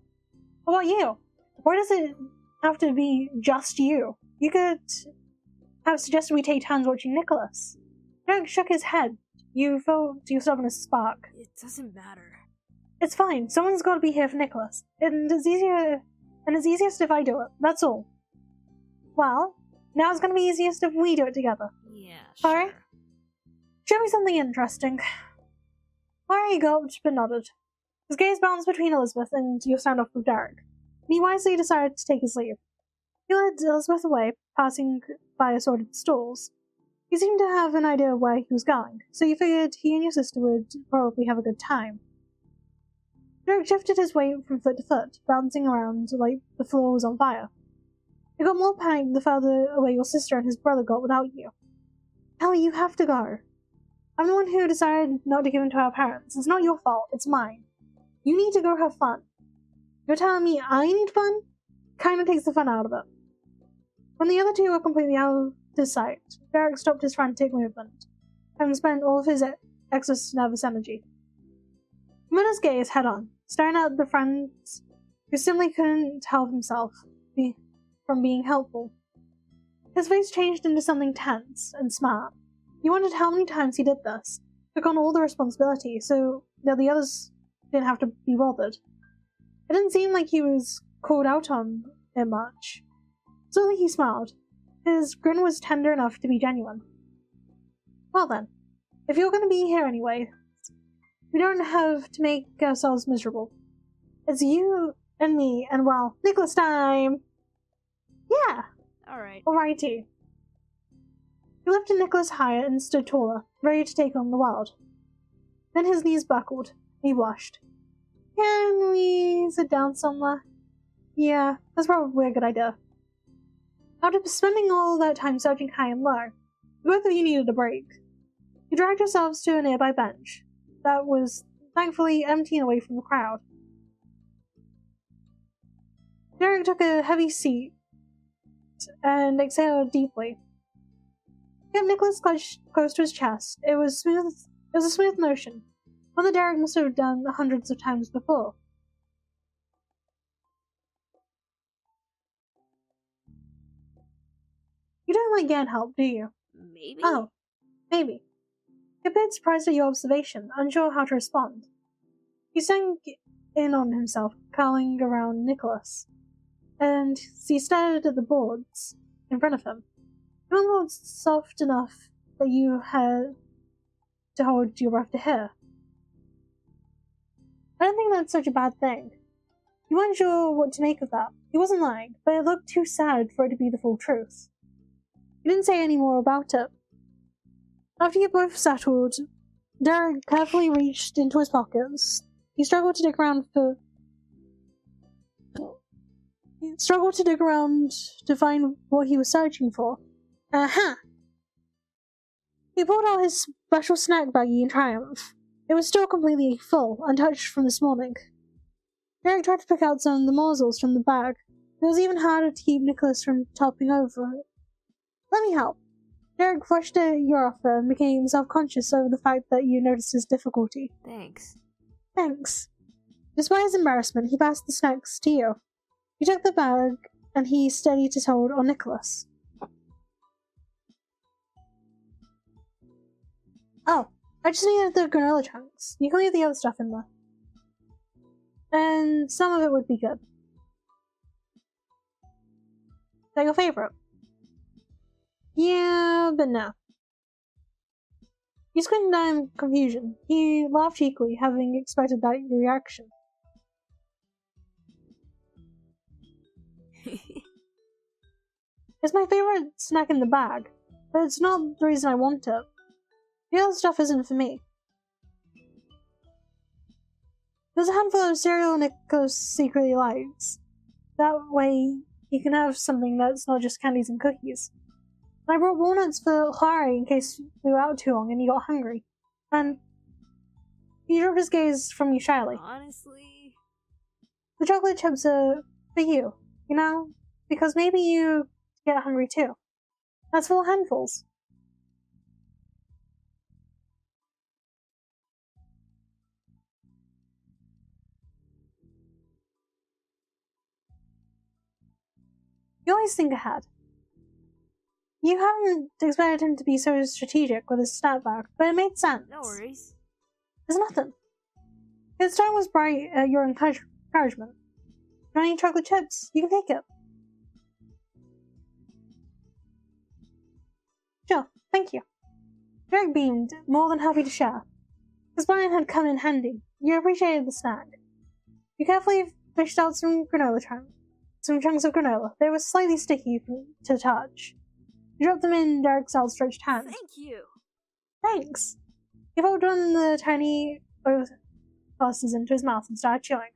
What about you? Why does it have to be just you? You could have suggested we take turns watching Nicholas. Derek shook his head. You felt yourself in a spark. It doesn't matter. It's fine. Someone's got to be here for Nicholas. It's easiest if I do it. That's all. Well, now it's going to be easiest if we do it together. Yeah, sure. sure. Alright? Show me something interesting. Larry gulped but nodded. His gaze bounced between Elizabeth and your standoff with Derek. He wisely decided to take his leave. He led Elizabeth away, passing by assorted stalls. He seemed to have an idea of where he was going, so you figured he and your sister would probably have a good time. Derek shifted his weight from foot to foot, bouncing around like the floor was on fire. He got more panicked the further away your sister and his brother got without you. Ellie, you have to go. I'm the one who decided not to give him to our parents. It's not your fault, it's mine. You need to go have fun. You're telling me I need fun? Kinda takes the fun out of it. When the other two were completely out of his sight, Derek stopped his frantic movement, having spent all of his excess nervous energy. He met his gaze head on, staring at the friends who simply couldn't help himself from being helpful. His face changed into something tense and smart. He wondered how many times he did this, took on all the responsibility so that the others didn't have to be bothered. It didn't seem like he was called out on it much. Suddenly he smiled. His grin was tender enough to be genuine. Well then, if you're going to be here anyway, we don't have to make ourselves miserable. It's you and me and, well, Nicholas time! Yeah! Alright. Alrighty. He lifted Nicholas higher and stood taller, ready to take on the world. Then his knees buckled. He blushed. Can we sit down somewhere? Yeah, that's probably a good idea. After spending all that time searching high and low, both of you needed a break. You dragged yourselves to a nearby bench that was thankfully empty and away from the crowd. Derek took a heavy seat and exhaled deeply. He kept Nicholas clutched close to his chest. It was a smooth motion, one that Derek must have done hundreds of times before. You don't like getting help, do you? Maybe? Oh, maybe. He appeared surprised at your observation, unsure how to respond. He sank in on himself, curling around Nicholas, and he stared at the boards in front of him. The one was soft enough that you had to hold your breath to hear. I don't think that's such a bad thing. You weren't sure what to make of that. He wasn't lying, but it looked too sad for it to be the full truth. He didn't say any more about it. After you both settled, Derek carefully reached into his pockets. He struggled to dig around to find what he was searching for. Aha! He pulled out his special snack baggie in triumph. It was still completely full, untouched from this morning. Derek tried to pick out some of the morsels from the bag. It was even harder to keep Nicholas from toppling over it. Let me help. Derek flushed at your offer and became self-conscious over the fact that you noticed his difficulty. Thanks. Thanks. Despite his embarrassment, he passed the snacks to you. You took the bag, and he steadied his hold on Nicholas. Oh, I just needed the granola chunks. You can leave the other stuff in there. And some of it would be good. Is that your favorite? Yeah, but no. He squinted at him in confusion. He laughed cheekily, having expected that reaction. It's my favorite snack in the bag, but it's not the reason I want it. The other stuff isn't for me. There's a handful of cereal Nicholas secretly likes. That way, he can have something that's not just candies and cookies. And I brought walnuts for Clary in case we were out too long and he got hungry. And he dropped his gaze from you shyly. Honestly... The chocolate chips are for you, you know? Because maybe you get hungry too. That's 4 handfuls. You always think ahead. You hadn't expected him to be so strategic with his snapback, but it made sense. No worries. There's nothing. His tone was bright at your encouragement. You want any chocolate chips? You can take it. Sure, thank you. Derek beamed, more than happy to share. His plan had come in handy. You appreciated the snack. You carefully fished out some chunks of granola. They were slightly sticky to touch. You dropped them in Derek's outstretched hand. Thank you. Thanks. He folded one of the tiny passes into his mouth and started chewing.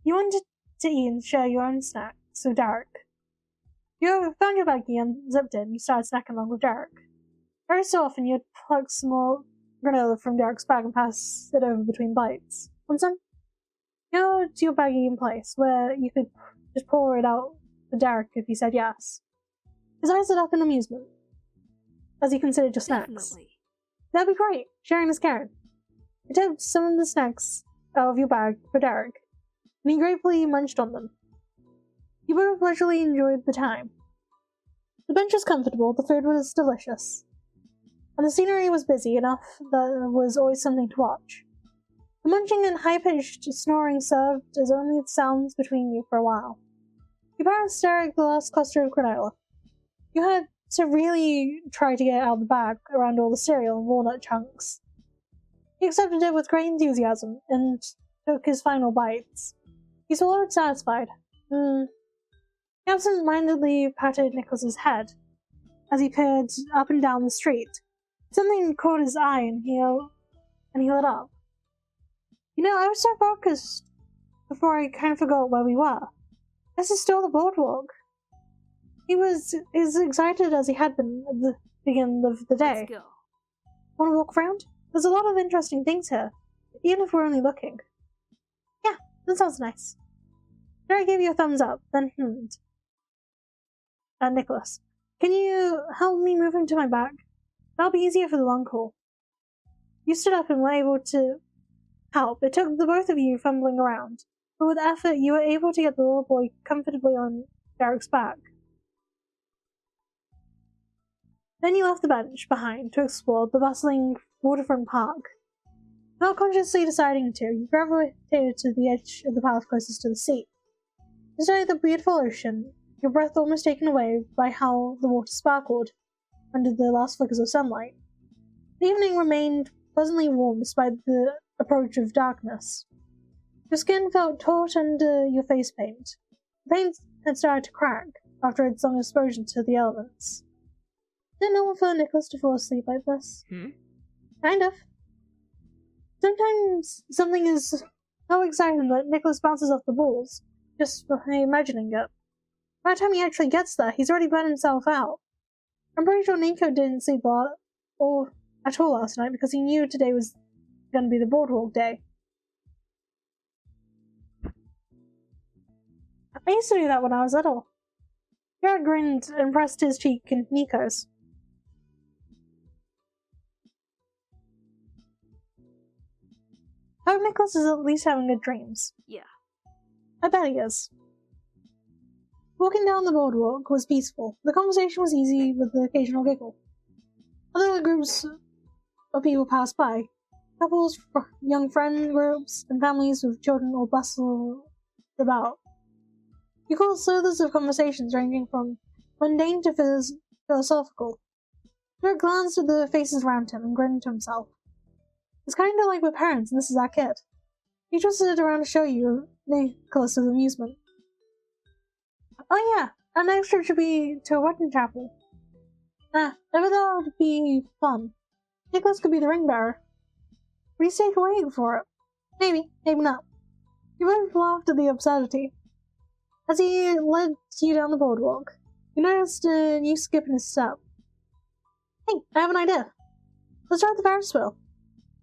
You wanted to eat and share your own snack, so Derek. You found your baggie and zipped it, and you started snacking along with Derek. Every so often, you'd pluck some more granola from Derek's bag and pass it over between bites. Want some? You know, to your baggie in place, where you could just pour it out for Derek if he said yes. His eyes lit up in amusement as he considered your snacks. Definitely. That'd be great. Sharing is caring. You tipped some of the snacks out of your bag for Derek, and he gratefully munched on them. You both leisurely enjoyed the time. The bench was comfortable, the food was delicious, and the scenery was busy enough that there was always something to watch. The munching and high-pitched snoring served as only sounds between you for a while. Your parents stared at the last cluster of granola. You had to really try to get it out of the bag around all the cereal and walnut chunks. He accepted it with great enthusiasm and took his final bites. He swallowed satisfied. He absent-mindedly patted Nicholas's head as he peered up and down the street. Something caught his eye and he lit up. You know, I was so focused before I kind of forgot where we were. This is still the boardwalk. He was as excited as he had been at the beginning of the day. Let's go. Want to walk around? There's a lot of interesting things here, even if we're only looking. Yeah, that sounds nice. Jerry gave you a thumbs up, then hummed. Nicholas, can you help me move him to my back? That'll be easier for the long haul. You stood up and were able to help. It took the both of you fumbling around, but with effort you were able to get the little boy comfortably on Derek's back. Then you left the bench behind to explore the bustling waterfront park. Not consciously deciding to, you gravitated to the edge of the path closest to the sea. You studied the beautiful ocean, your breath almost taken away by how the water sparkled under the last flickers of sunlight. The evening remained pleasantly warm despite the approach of darkness. Your skin felt taut under your face paint. The paint had started to crack after its long exposure to the elements. Is it normal for Nicholas to fall asleep like this? Kind of. Sometimes something is so exciting that Nicholas bounces off the balls, just by imagining it. By the time he actually gets there, he's already burned himself out. I'm pretty sure Nico didn't sleep at all last night because he knew today was going to be the Boardwalk day. I used to do that when I was little. Jared grinned and pressed his cheek into Nico's. I hope Nicholas is at least having good dreams. Yeah. I bet he is. Walking down the boardwalk was peaceful. The conversation was easy with the occasional giggle. Other groups of people passed by. Couples, young friend groups, and families with children all bustled about. You caught slithers of conversations ranging from mundane to philosophical. Derek glanced at the faces around him and grinned to himself. It's kind of like we're parents and this is our kid. He twisted it around to show you Nicholas with amusement. Oh yeah, our next trip should be to a wedding chapel. I bet that would be fun. Nicholas could be the ring bearer. Would you stay awake for it? Maybe, maybe not. You both laughed at the absurdity. As he led you down the boardwalk, you noticed a new skip in his step. Hey, I have an idea. Let's ride the Ferris wheel.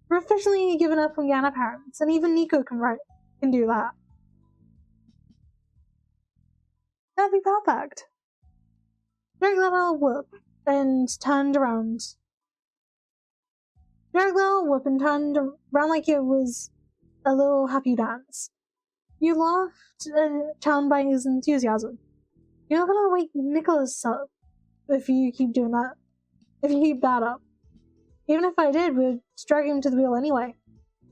We're officially given up on Ghana parents, and even Nico can do that. That'd be perfect. Derek let out a whoop and turned around. Derek let out a whoop and turned around like it was a little happy dance. You laughed, charmed by his enthusiasm. You're not gonna wake Nicholas up if you keep doing that. If you keep that up. Even if I did, we'd drag him to the wheel anyway.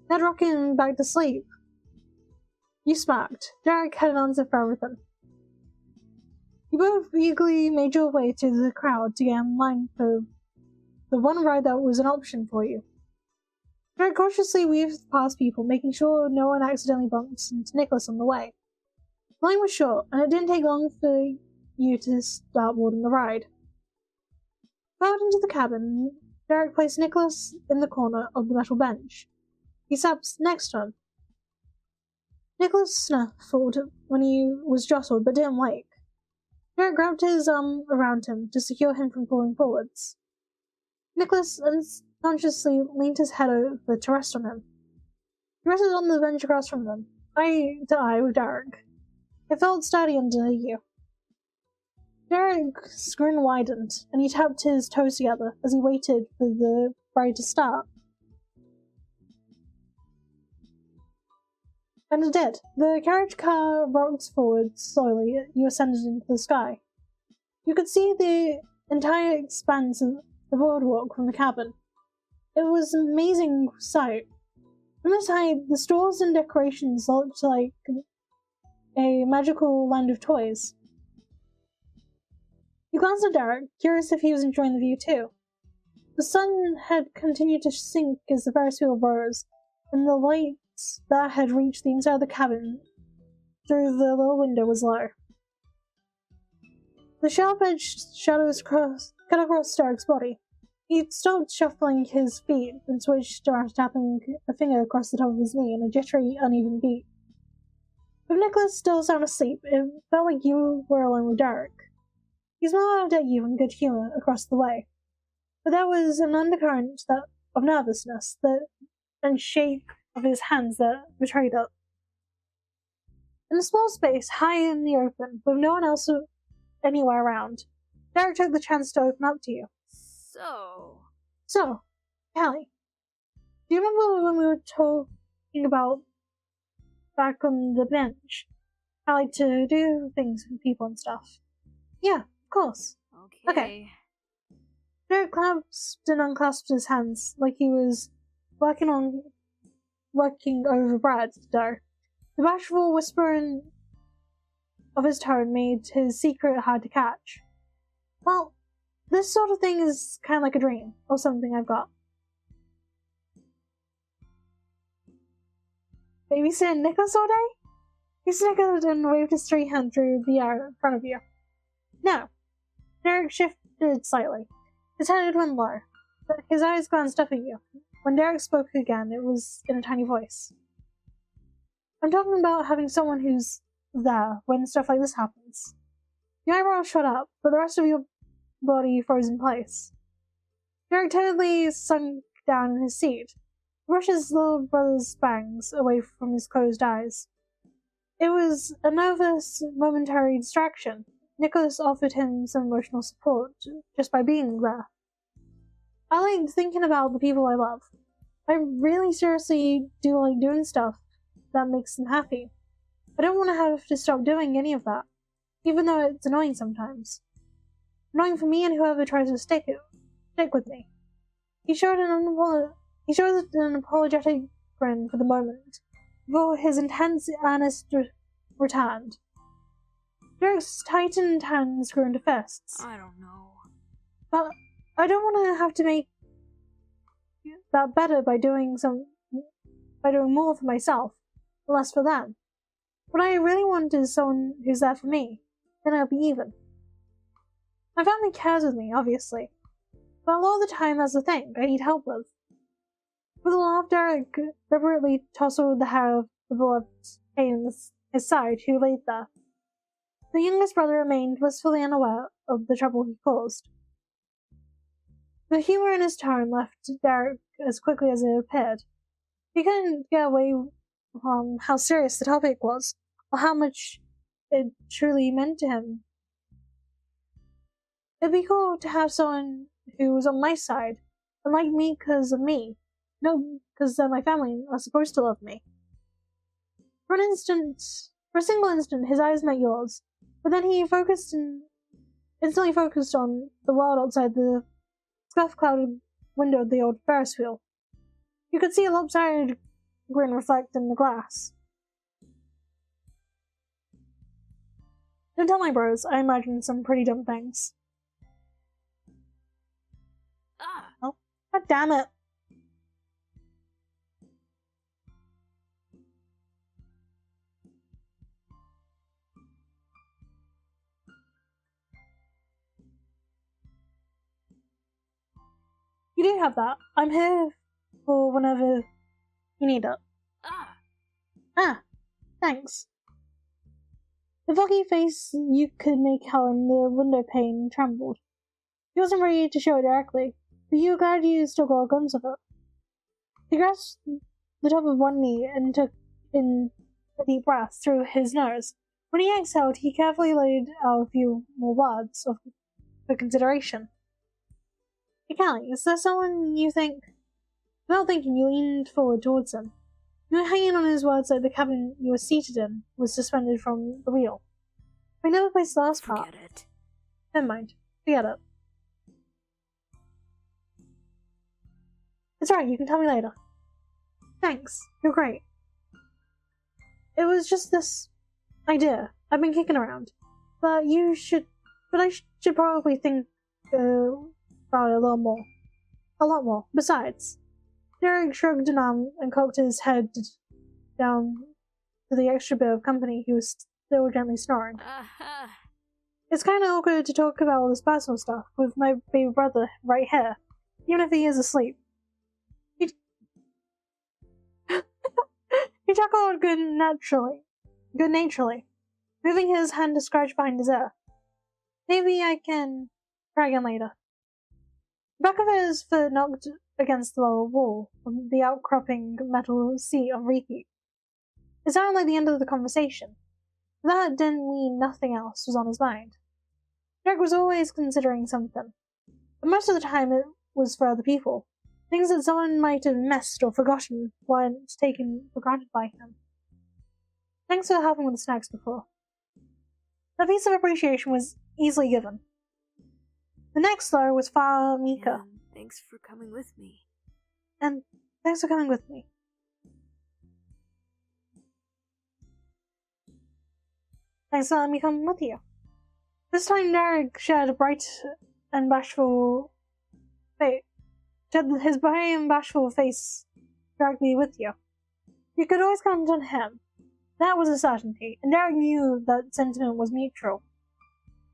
I'd rock him back to sleep. You smirked. Derek had an answer for everything. You both eagerly made your way to the crowd to get in line for the one ride that was an option for you. Derek cautiously weaved past people, making sure no one accidentally bumps into Nicholas on the way. The line was short, and it didn't take long for you to start boarding the ride. Out into the cabin, Derek placed Nicholas in the corner of the metal bench. He sat next to him. Nicholas snuffled when he was jostled, but didn't wake. Derek grabbed his arm around him to secure him from falling forwards. Nicholas unconsciously leaned his head over to rest on him. He rested on the bench across from them, eye to eye with Derek. It felt sturdy under you. Derek's grin widened, and he tapped his toes together as he waited for the ride to start. And it did. The carriage car rocked forward slowly as you ascended into the sky. You could see the entire expanse of the boardwalk from the cabin. It was an amazing sight. From this height, the stores and decorations looked like a magical land of toys. You glanced at Derek, curious if he was enjoying the view too. The sun had continued to sink as the Ferris wheel rose, and the light that had reached the inside of the cabin through the little window was low. The sharp-edged shadows cut across Derek's body. He stopped shuffling his feet and switched around, tapping a finger across the top of his knee in a jittery, uneven beat. With Nicholas still sound asleep, it felt like you were alone with Derek. He smiled at you in good humor across the way, but there was an undercurrent of nervousness and shake of his hands that betrayed it. In a small space, high in the open, with no one else anywhere around, Derek took the chance to open up to you. So, Callie, do you remember when we were talking about back on the bench? How I like to do things with people and stuff? Yeah, of course. Okay. Derek clasped and unclasped his hands like he was working over bread dough. The bashful whispering of his tone made his secret hard to catch. Well, this sort of thing is kind of like a dream, or something I've got. Babysitting Nicholas all day? He snickered and waved his straight hand through the air in front of you. No. Derek shifted slightly. His head had went low, but his eyes glanced up at you. When Derek spoke again, it was in a tiny voice. I'm talking about having someone who's there when stuff like this happens. The eyebrows shot up, but the rest of your body froze in place. Derek totally sunk down in his seat, brushed his little brother's bangs away from his closed eyes. It was a nervous, momentary distraction. Nicholas offered him some emotional support just by being there. I like thinking about the people I love. I really seriously do like doing stuff that makes them happy. I don't want to have to stop doing any of that, even though it's annoying sometimes. Annoying for me and whoever tries to stick with me. He showed an apologetic grin for the moment, before his intense, earnest returned. Derek's tightened hands grew into fists. I don't know. But I don't want to have to make that better by doing more for myself, and less for them. What I really want is someone who's there for me. Then I'll be even. My family cares with me, obviously, but a lot of the time that's the thing I need help with. With a laugh, Derek deliberately tousled the hair of the beloved pain in his side, who laid there. The youngest brother remained blissfully unaware of the trouble he caused. The humor in his tone left Derek as quickly as it appeared. He couldn't get away from how serious the topic was, or how much it truly meant to him. It'd be cool to have someone who was on my side, and liked me because of me. No, because they're my family and are supposed to love me. For a single instant, his eyes met yours, but then he instantly focused on the world outside the scuff-clouded window of the old Ferris wheel. You could see a lopsided grin reflect in the glass. Don't tell my bros, I imagine some pretty dumb things. Oh, god damn it. You do have that. I'm here for whenever you need it. Ah, thanks. The foggy face you could make out in the window pane trembled. He wasn't ready to show it directly, but you were glad you still got a glimpse of it. He grasped the top of one knee and took in a deep breath through his nose. When he exhaled, he carefully laid out a few more words for consideration. Hey, Callie, is there someone you think? Without thinking, you leaned forward towards him. You were hanging on his words like the cabin you were seated in was suspended from the wheel. We never placed the last part. Forget it. Never mind. Forget it. It's alright, you can tell me later. Thanks. You're great. It was just this idea I've been kicking around. But I should probably think about it a lot more. Besides, Derek shrugged an arm and cocked his head down to the extra bit of company he was still gently snoring. It's kind of awkward to talk about all this personal stuff with my baby brother right here, even if he is asleep. He chuckled good-naturedly, moving his hand to scratch behind his ear. Maybe I can try again later. The back of his foot knocked against the lower wall of the outcropping metal seat on repeat. It sounded like the end of the conversation. That didn't mean nothing else was on his mind. Derek was always considering something, but most of the time it was for other people. Things that someone might have missed or forgotten weren't taken for granted by him. Thanks for helping with the snacks before. That piece of appreciation was easily given. The next, though, was Father Mika. And thanks for coming with me. And thanks for coming with me. Thanks for letting me come with you. This time Derek shared a bright and bashful face. His bright and bashful face directly with you. You could always count on him. That was a certainty, and Derek knew that sentiment was mutual.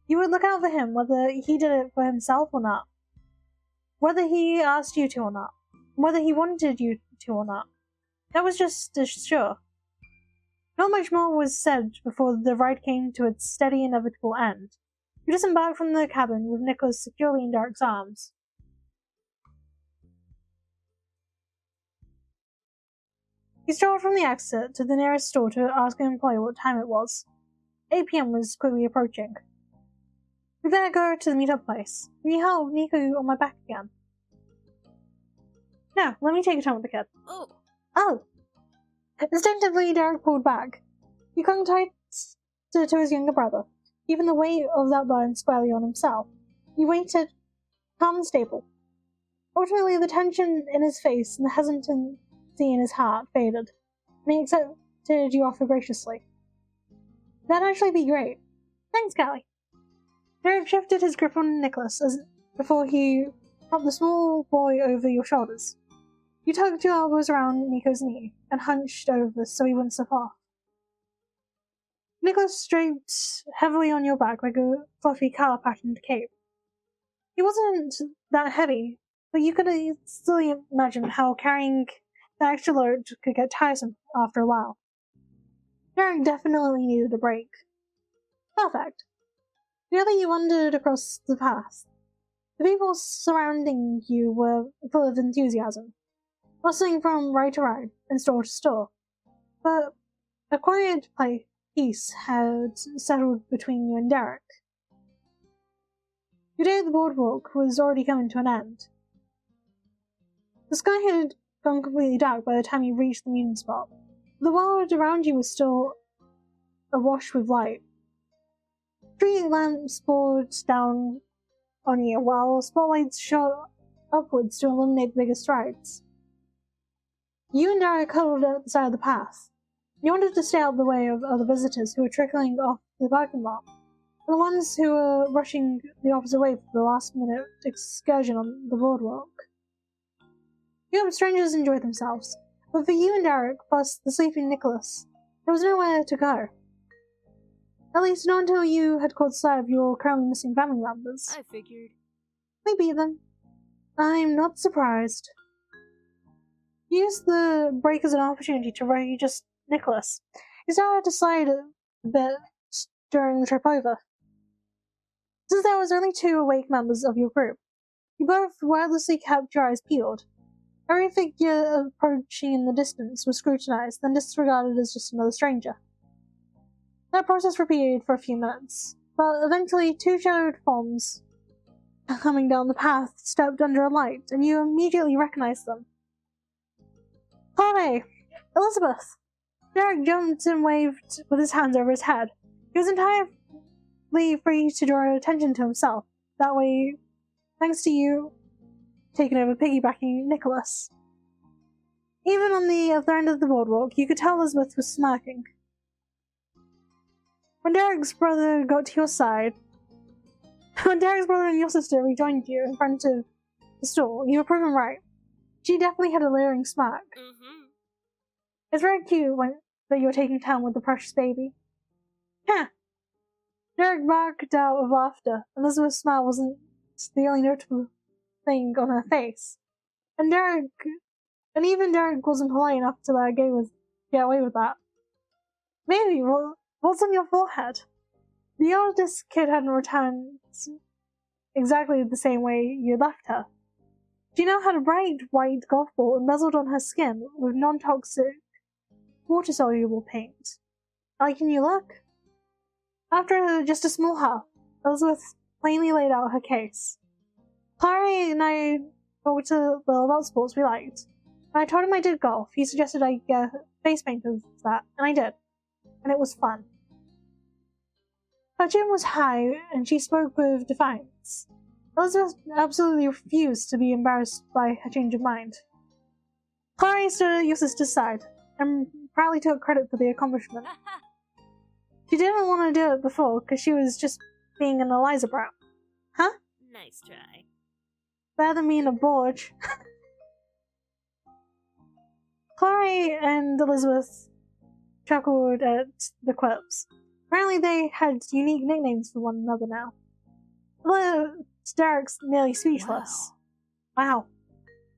You would look out for him whether he did it for himself or not. Whether he asked you to or not. Whether he wanted you to or not. That was just as sure. Not much more was said before the ride came to its steady, inevitable end. You disembarked from the cabin with Nicholas securely in Derek's arms. He strolled from the exit to the nearest store to ask an employee what time it was. 8 p.m. was quickly approaching. We better go to the meetup place. Can you help Nico on my back again? No, let me take it home with the kid. Oh! Instinctively, Derek pulled back. He clung tight to his younger brother, keeping the weight of that burden squarely on himself. He waited, calm and stable. Ultimately, the tension in his face and the hesitancy in his heart faded, and he accepted you offer graciously. That'd actually be great. Thanks, Callie. Derek shifted his grip on Nicholas before he propped the small boy over your shoulders. You tugged your elbows around Nico's knee and hunched over so he wouldn't slip off. Nicholas draped heavily on your back like a fluffy collar-patterned cape. He wasn't that heavy, but you could easily imagine how carrying the extra load could get tiresome after a while. Derek definitely needed a break. Perfect. Together you wandered across the path. The people surrounding you were full of enthusiasm, bustling from ride to ride and store to store. But a quiet peace had settled between you and Derek. Your day at the boardwalk was already coming to an end. The sky had gone completely dark by the time you reached the meeting spot. The world around you was still awash with light. Street lamps poured down on you, while spotlights shot upwards to illuminate the biggest strides. You and Derek huddled at the side of the path. You wanted to stay out of the way of other visitors who were trickling off the parking lot, and the ones who were rushing the opposite way for the last-minute excursion on the boardwalk. You hoped strangers enjoyed themselves, but for you and Derek, plus the sleeping Nicholas, there was nowhere to go. At least not until you had caught sight of your currently missing family members. I figured. We beat them. I'm not surprised. You used the break as an opportunity to readjust Nicholas. He started to slide a bit during the trip over. Since there was only 2 awake members of your group, you both wordlessly kept your eyes peeled. Every figure approaching in the distance was scrutinized, then disregarded as just another stranger. That process repeated for a few minutes, but eventually 2 shadowed forms coming down the path stepped under a light, and you immediately recognized them. Hi, Elizabeth! Derek jumped and waved with his hands over his head. He was entirely free to draw attention to himself. That way, thanks to you taking over piggybacking Nicholas. Even on the other end of the boardwalk, you could tell Elizabeth was smirking. When Derek's brother got to your side, when Derek's brother and your sister rejoined you in front of the store, you were proven right. She definitely had a leering smirk. It's very cute that you were taking time with the precious baby. Huh. Derek barked out of laughter. Elizabeth's smile wasn't the only notable thing on her face. And even Derek wasn't polite enough to let her get away with that. Maybe, well, what's on your forehead? The oldest kid hadn't returned exactly the same way you left her. She now had a bright white golf ball embezzled on her skin with non-toxic, water-soluble paint. Like your new look? After just a small huff, Elizabeth plainly laid out her case. Clary and I talked to Bill about sports we liked. When I told him I did golf, he suggested I get face paint of that, and I did. And it was fun. Her chin was high, and she spoke with defiance. Elizabeth absolutely refused to be embarrassed by her change of mind. Clary stood at your sister's side, and proudly took credit for the accomplishment. She didn't want to do it before, because she was just being an Eliza brat. Huh? Nice try. Better than being a Borge. Clary and Elizabeth chuckled at the quips. Apparently they had unique nicknames for one another now. Derek's nearly speechless. Wow.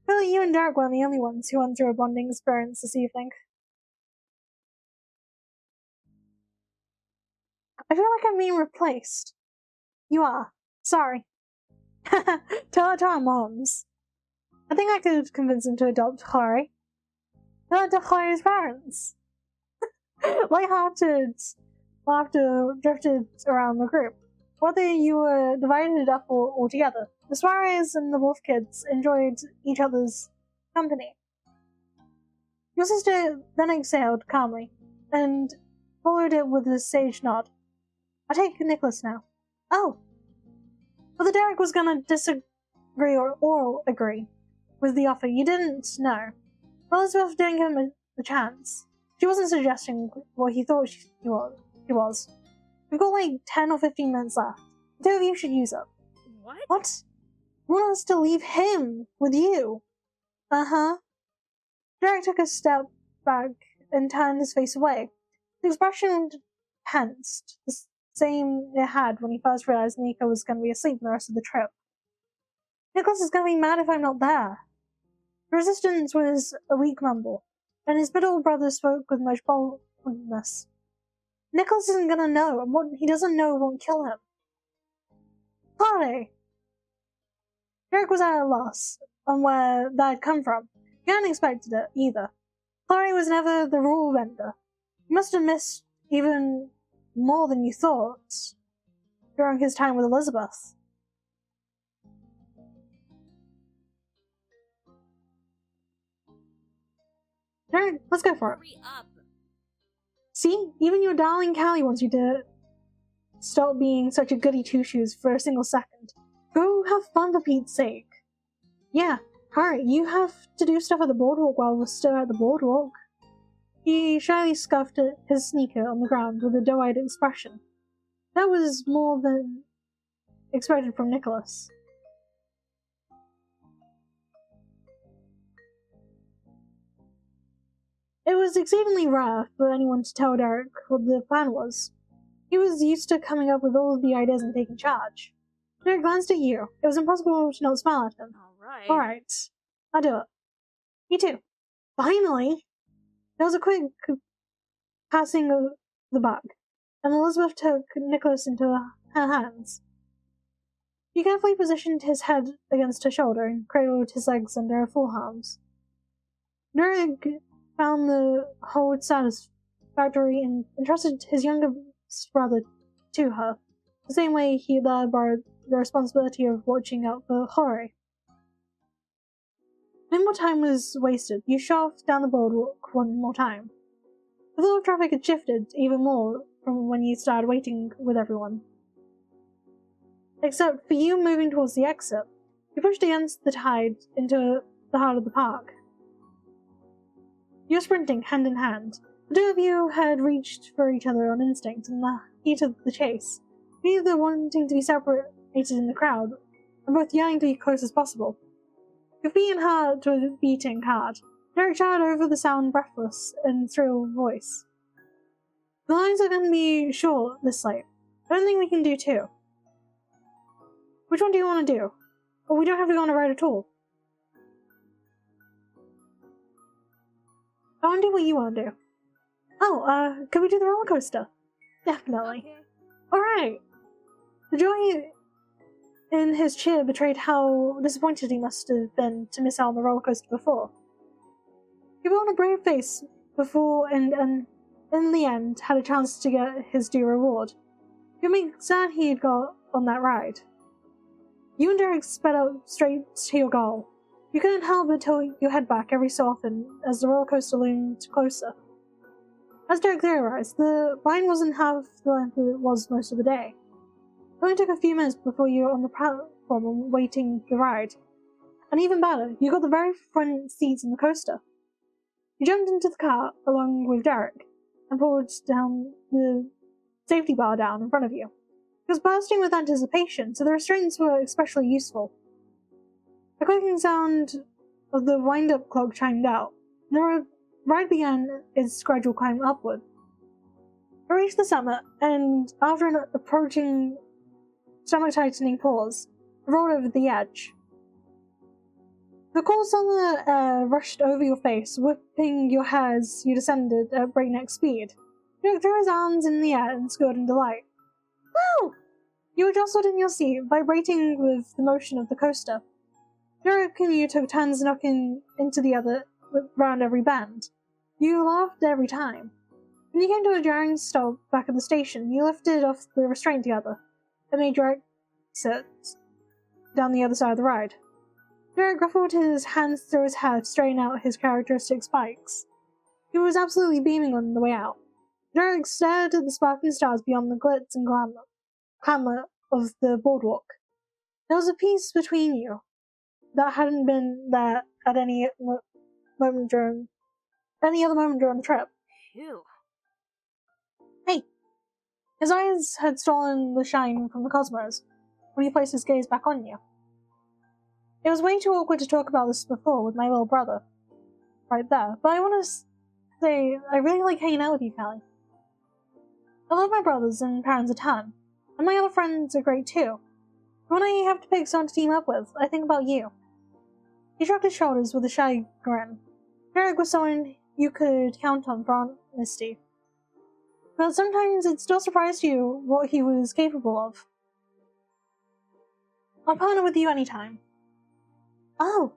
Really, you and Derek weren't the only ones who went through a bonding experience this evening. I feel like I'm being replaced. You are. Sorry. Tell it to our moms. I think I could convince them to adopt Chloe. Tell it to Chloe's parents. Light-hearted laughter drifted around the group. Whether you were divided up altogether, the Suárez and the Wolf kids enjoyed each other's company. Your sister then exhaled calmly, and followed it with a sage nod. I take Nicholas now. Oh! Whether Derek was gonna disagree or agree with the offer, you didn't know. Elizabeth didn't give him a chance. She wasn't suggesting what he thought she was. We've got like 10 or 15 minutes left. The two of you should use it. What? What? You want us to leave him with you? Uh-huh. Derek took a step back and turned his face away. The expression tensed, the same it had when he first realized Nico was going to be asleep the rest of the trip. Nicholas is going to be mad if I'm not there. The resistance was a weak mumble, and his middle brother spoke with much boldness. Nicholas isn't going to know, and what he doesn't know won't kill him. Party! Derek was at a loss on where that had come from. He hadn't expected it, either. Chloe was never the rule bender. You must have missed even more than you thought during his time with Elizabeth. Alright, let's go for it. Hurry up. See? Even your darling Callie wants you to stop being such a goody two-shoes for a single second. Go have fun for Pete's sake. Yeah, hurry, you have to do stuff at the boardwalk while we're still at the boardwalk. He shyly scuffed his sneaker on the ground with a doe-eyed expression. That was more than expected from Nicholas. It was exceedingly rare for anyone to tell Derek what the plan was. He was used to coming up with all of the ideas and taking charge. Derek glanced at you. It was impossible to not smile at him. Alright, I'll do it. Me too. Finally! There was a quick passing of the buck, and Elizabeth took Nicholas into her hands. He carefully positioned his head against her shoulder and cradled his legs under her forearms. Derek found the hold satisfactory and entrusted his youngest brother to her, the same way he borrowed the responsibility of watching out for Jorge. No more time was wasted. You shoved down the boardwalk one more time. The flow of traffic had shifted even more from when you started waiting with everyone. Except for you moving towards the exit. You pushed against the tide into the heart of the park. You were sprinting hand in hand. The two of you had reached for each other on instinct in the heat of the chase, neither wanting to be separated in the crowd, and both yearning to be close as possible. Your feet and heart were beating hard. Derek shouted over the sound, breathless and shrill voice. The lines are going to be short this late. I don't think we can do two. Which one do you want to do? Or we don't have to go on a ride at all. I want to do what you want to do. Oh, can we do the roller coaster? Definitely. Okay. Alright. The joy in his cheer betrayed how disappointed he must have been to miss out on the roller coaster before. He put on a brave face before and in the end had a chance to get his due reward. You'll be sad he had got on that ride. You and Derek sped up straight to your goal. You couldn't help but tilt your head back every so often as the roller coaster loomed closer. As Derek theorized, the line wasn't half the length it was most of the day. It only took a few minutes before you were on the platform waiting the ride. And even better, you got the very front seats in the coaster. You jumped into the car along with Derek and pulled down the safety bar down in front of you. It was bursting with anticipation, so the restraints were especially useful. The clicking sound of the wind-up clock chimed out. The ride began its gradual climb upward. It reached the summit, and after an approaching stomach-tightening pause, it rolled over the edge. The cold summer air rushed over your face, whipping your hair as you descended at breakneck speed. Derek threw his arms in the air and scored in delight. Woo! You were jostled in your seat, vibrating with the motion of the coaster. Derek and you took turns knocking into the other round every bend. You laughed every time. When you came to a jarring stop back at the station, you lifted off the restraint together and made your exit down the other side of the ride. Derek ruffled his hands through his hair to straighten out his characteristic spikes. He was absolutely beaming on the way out. Derek stared at the sparkling stars beyond the glitz and glamour of the boardwalk. There was a peace between you that hadn't been there at any other moment during the trip. Phew. Hey! His eyes had stolen the shine from the cosmos when he placed his gaze back on you. It was way too awkward to talk about this before with my little brother right there, but I want to say I really like hanging out with you, Callie. I love my brothers and parents a ton, and my other friends are great too. But when I have to pick someone to team up with, I think about you. He shrugged his shoulders with a shy grin. Derek was someone you could count on for honesty. But sometimes it still surprised you what he was capable of. I'll partner with you anytime. Oh,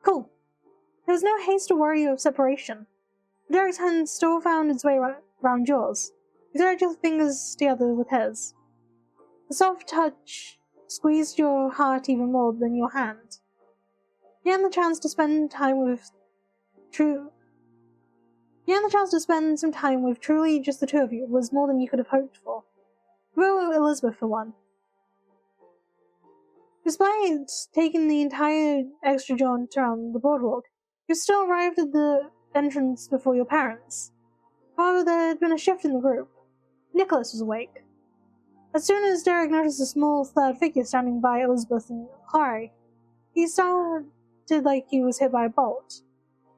cool. There was no haste or worry of separation. Derek's hand still found its way round yours. You threaded your fingers together with his. The soft touch squeezed your heart even more than your hand. You had the chance to spend some time with truly just the two of you was more than you could have hoped for. Will Elizabeth for one. Despite taking the entire extra jaunt around the boardwalk, you still arrived at the entrance before your parents. However, there had been a shift in the group. Nicholas was awake. As soon as Derek noticed a small third figure standing by Elizabeth and Clary, he sounded like he was hit by a bolt.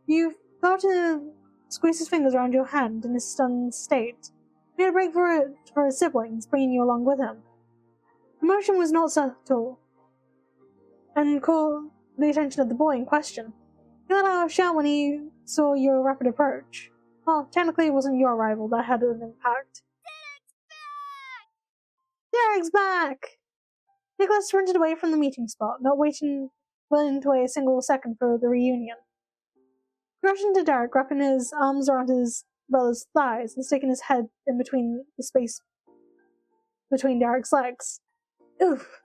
You felt him squeeze his fingers around your hand in a stunned state. He had to break for his siblings, bringing you along with him. The motion was not subtle, and caught the attention of the boy in question. He let out a shout when he saw your rapid approach. Well, technically it wasn't your arrival that had an impact. Derek's back! Nicholas sprinted away from the meeting spot, not willing to wait a single second for the reunion. He rushed into Derek, wrapping his arms around his brother's thighs and sticking his head in between the space between Derek's legs. Oof!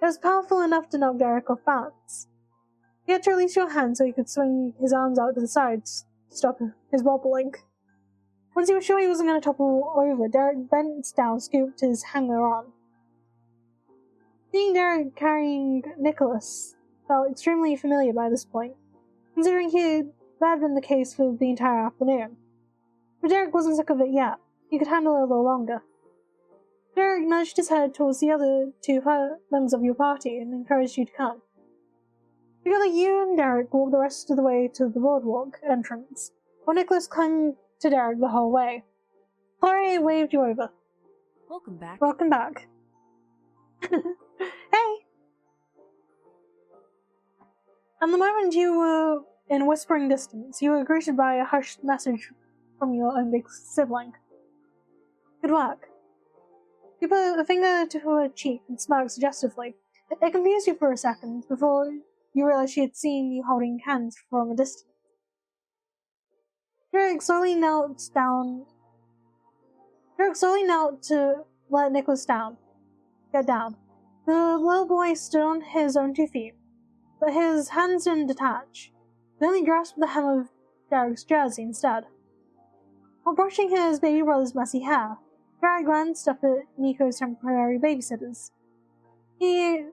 It was powerful enough to knock Derek off balance. He had to release your hand so he could swing his arms out to the sides to stop his wobbling. Once he was sure he wasn't going to topple over, Derek bent down, scooped his hanger on. Seeing Derek carrying Nicholas felt extremely familiar by this point, considering that had been the case for the entire afternoon. But Derek wasn't sick of it yet. He could handle it a little longer. Derek nudged his head towards the other two members of your party and encouraged you to come. Together, you and Derek walked the rest of the way to the boardwalk entrance, while Nicholas clung to Derek the whole way. Clary waved you over. Welcome back. Welcome back. Hey! And the moment you were in whispering distance, you were greeted by a hushed message from your own big sibling. Good work. You put a finger to her cheek and smiled suggestively. It confused you for a second before you realized she had seen you holding hands from a distance. Derek slowly knelt to let Nicholas get down. The little boy stood on his own 2 feet, but his hands didn't detach. He only grasped the hem of Derek's jersey instead. While brushing his baby brother's messy hair, Derek glanced up at Nico's temporary babysitters. He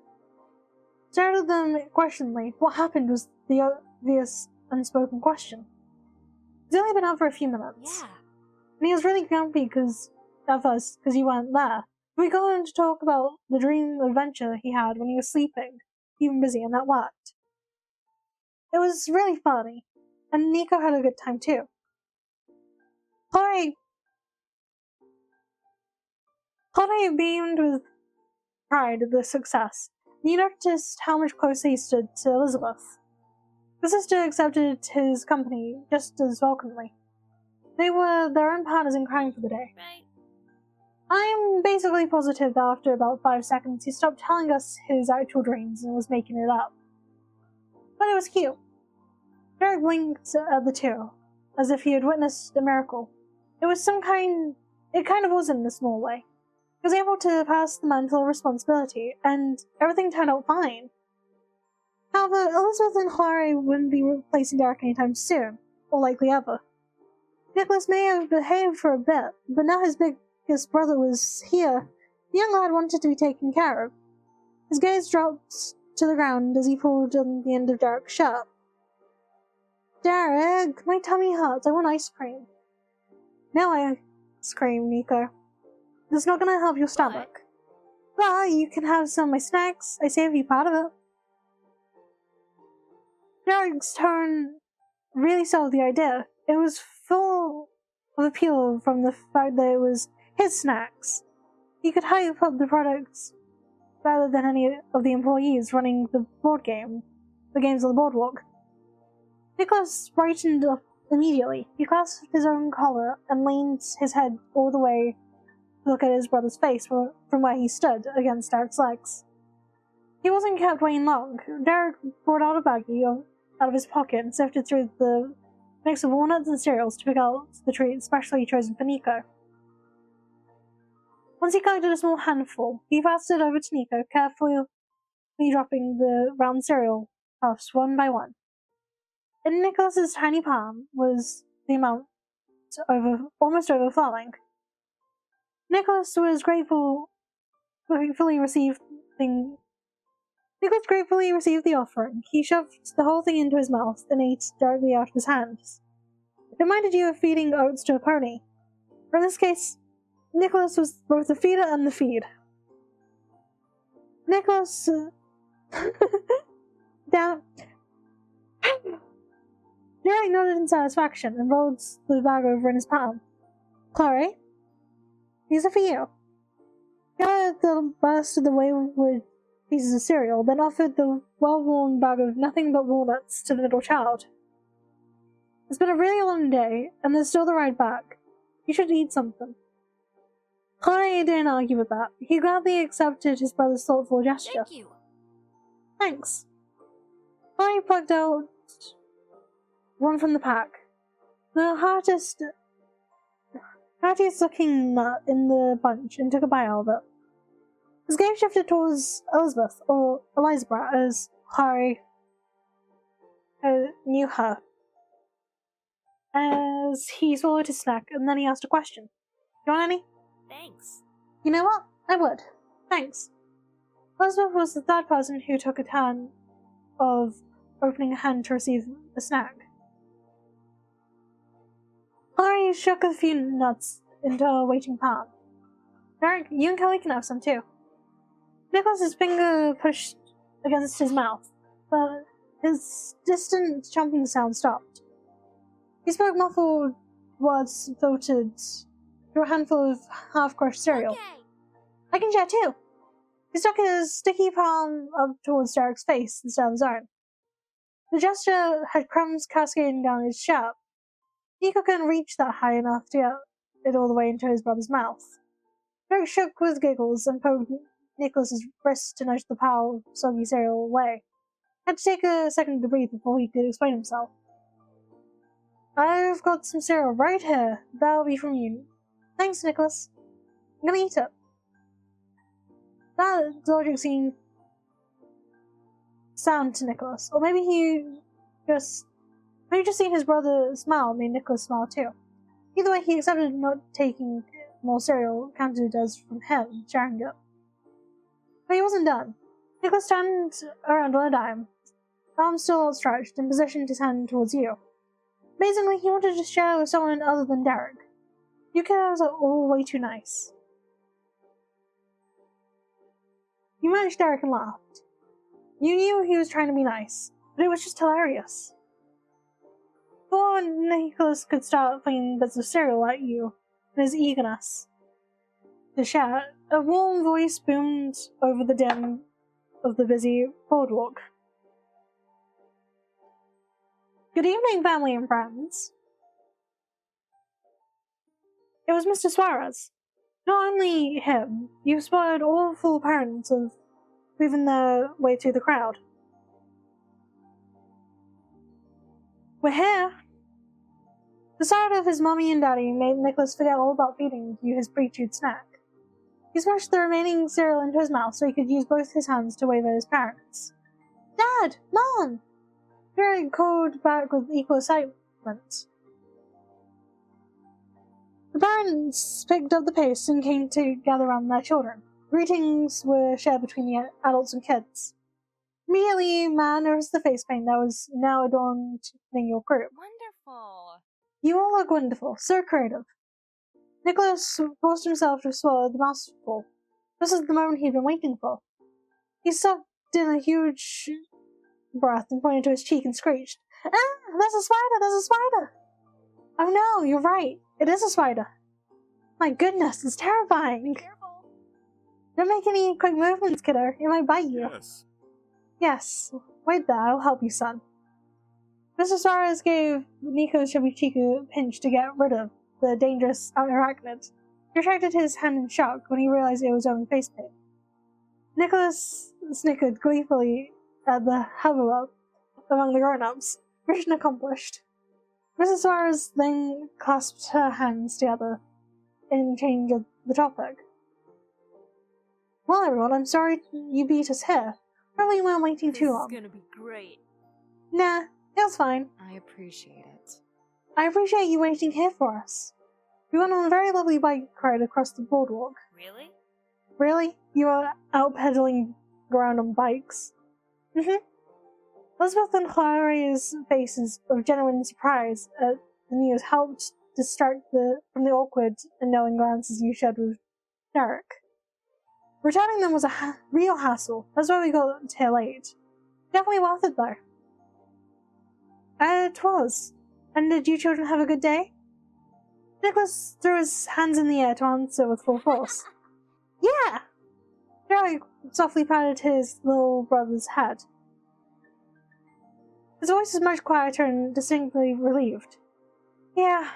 stared at them questioningly. What happened was the obvious unspoken question. He's only been out for a few minutes. Yeah. And he was really grumpy because you weren't there. We got on to talk about the dream adventure he had when he was sleeping, even busy, and that worked. It was really funny, and Nico had a good time too. Clary beamed with pride at the success, and you noticed how much closer he stood to Elizabeth. The sister accepted his company just as welcomely. They were their own partners in crime for the day. Right. I'm basically positive that after about 5 seconds he stopped telling us his actual dreams and was making it up. But it was cute. Derek blinked at the two, as if he had witnessed a miracle. It kind of was in a small way. He was able to pass the mantle of responsibility, and everything turned out fine. However, Elizabeth and Clary wouldn't be replacing Derek anytime soon, or likely ever. Nicholas may have behaved for a bit, but now his biggest brother was here. The young lad wanted to be taken care of. His gaze dropped to the ground as he pulled on the end of Derek's shirt. Derek, my tummy hurts. I want ice cream. No ice cream, Nico. That's not going to help your stomach. But you can have some of my snacks. I saved you part of it. Derek's tone really sold the idea. It was full of appeal from the fact that it was his snacks. He could hype up the products better than any of the employees running the games on the boardwalk. Nicholas brightened up immediately. He clasped his own collar and leaned his head all the way to look at his brother's face from where he stood against Derek's legs. He wasn't kept waiting long. Derek brought out a baggie out of his pocket and sifted through the mix of walnuts and cereals to pick out the treat specially chosen for Nico. Once he collected a small handful, he passed it over to Nico, carefully dropping the round cereal puffs one by one. In Nicholas's tiny palm was the amount almost overflowing. Nicholas gratefully received the offering. He shoved the whole thing into his mouth and ate directly out of his hands. It reminded you of feeding oats to a pony. Or in this case, Nicholas was both the feeder and the feed. Nicholas down. Derek nodded in satisfaction and rolled the bag over in his palm. Clary, these are for you. He gathered the last of the wayward pieces of cereal, then offered the well-worn bag of nothing but walnuts to the middle child. It's been a really long day, and there's still the ride back. You should eat something. Clary didn't argue with that. He gladly accepted his brother's thoughtful gesture. Thank you. Thanks. Clary plucked out one from the pack. The heartiest looking nut in the bunch, and took a bite out of it. His gaze shifted towards Elizabeth, or Elizabeth, as Harry knew her, as he swallowed his snack, and then he asked a question. You want any? Thanks. You know what? I would. Thanks. Elizabeth was the third person who took a turn of opening a hand to receive the snack. Harry shook a few nuts into a waiting palm. Derek, you and Kelly can have some too. Nicholas's finger pushed against his mouth, but his distant chomping sound stopped. He spoke muffled words filtered through a handful of half-crushed cereal. Okay. I can share too. He stuck his sticky palm up towards Derek's face instead of his own. The gesture had crumbs cascading down his shirt. Nico couldn't reach that high enough to get it all the way into his brother's mouth. Derek shook with giggles and poked Nicholas's wrist to nudge the pile of soggy cereal away. Had to take a second to breathe before he could explain himself. I've got some cereal right here. That'll be from you. Thanks, Nicholas. I'm gonna eat it. That logic seemed sound to Nicholas, or maybe just seeing his brother smile made Nicholas smile too. Either way, he accepted not taking more cereal counted as from him, sharing it. But he wasn't done. Nicholas turned around on a dime, arms still outstretched, and positioned his hand towards you. Amazingly, he wanted to share with someone other than Derek. You guys are all way too nice. You matched Derek and laughed. You knew he was trying to be nice, but it was just hilarious. Before Nicholas could start flinging bits of cereal at you in his eagerness to share, a warm voice boomed over the din of the busy boardwalk. Good evening, family and friends. It was Mr. Suárez. Not only him, you've spotted all four parents of moving their way through the crowd. We're here! The sight of his mommy and daddy made Nicholas forget all about feeding you his pre-chewed snack. He smushed the remaining cereal into his mouth so he could use both his hands to wave at his parents. Dad! Mom! Derek called back with equal excitement. The parents picked up the pace and came to gather around their children. Greetings were shared between the adults and kids. Immediately, Matt noticed the face paint that was now adorning your group. Wonderful! You all look wonderful, so creative. Nicholas forced himself to swallow the mouthful. This is the moment he'd been waiting for. He sucked in a huge breath and pointed to his cheek and screeched, "Ah! There's a spider! There's a spider!" Oh no, you're right. It is a spider. My goodness, it's terrifying. Careful! Don't make any quick movements, kiddo. It might bite you. Yes. Wait there, I'll help you, son. Mr. Suárez gave Nico's chubby cheek a pinch to get rid of the dangerous arachnid. He retracted his hand in shock when he realized it was only face paint. Nicholas snickered gleefully at the hubbub among the grown-ups. Mission accomplished. Mrs. Suárez then clasped her hands together in change of the topic. Well, everyone, I'm sorry you beat us here. Probably weren't waiting too long. This is gonna be great. Nah, it was fine. I appreciate it. I appreciate you waiting here for us. We went on a very lovely bike ride across the boardwalk. Really? Really? You were out pedaling around on bikes? Elizabeth and Clary's faces of genuine surprise at the news helped distract from the awkward and knowing glances you shared with Derek. Returning them was a real hassle. That's why we got here late. Definitely worth it, though. It was. And did you children have a good day? Nicholas threw his hands in the air to answer with full force. Yeah! Derek softly patted his little brother's head. His voice was much quieter and distinctly relieved. Yeah.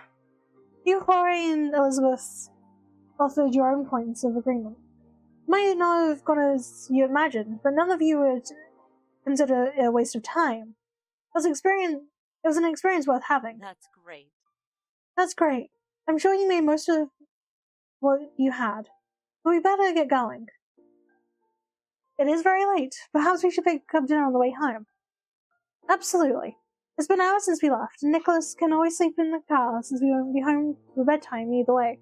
You, Chloe, and Elizabeth offered your own points of agreement. Might not have gone as you imagined, but none of you would consider it a waste of time. It was an experience worth having. That's great. That's great. I'm sure you made most of what you had, but we better get going. It is very late. Perhaps we should pick up dinner on the way home. Absolutely. It's been hours since we left, and Nicholas can always sleep in the car since we won't be home for bedtime either way.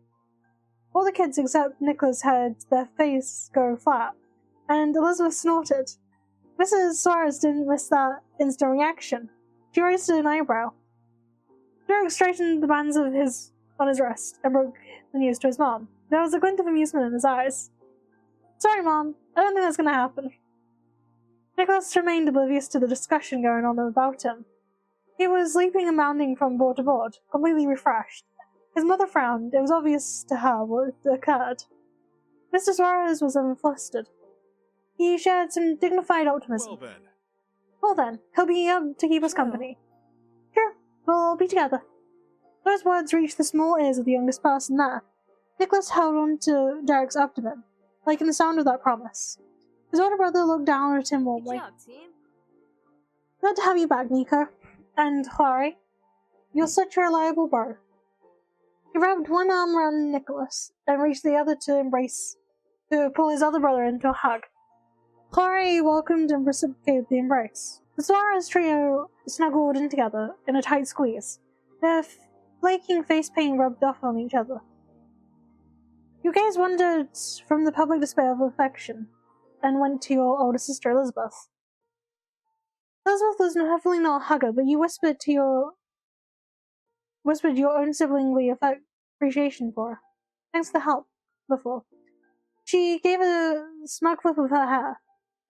All the kids except Nicholas had their face go flat, and Elizabeth snorted. Mrs. Suárez didn't miss that instant reaction. She raised an eyebrow. Derek straightened the bands on his wrist and broke the news to his mom. There was a glint of amusement in his eyes. Sorry, Mom. I don't think that's going to happen. Nicholas remained oblivious to the discussion going on about him. He was leaping and bounding from board to board, completely refreshed. His mother frowned. It was obvious to her what had occurred. Mr. Suárez was flustered. He shared some dignified optimism. Well then, he'll be able to keep us company. Sure, we'll all be together. Those words reached the small ears of the youngest person there. Nicholas held on to Derek's abdomen, liking the sound of that promise. His older brother looked down at him warmly. Good job, team. Glad to have you back, Nico. And Clary, you're such a reliable bro. He wrapped one arm around Nicholas and reached the other to pull his other brother into a hug. Clary welcomed and reciprocated the embrace. The Suárez trio snuggled in together in a tight squeeze, their flaking face paint rubbed off on each other. You guys wandered from the public display of affection and went to your older sister, Elizabeth. Elizabeth was definitely not a hugger, but you whispered your own siblingly appreciation for her. Thanks for the help before. She gave a smug flip of her hair.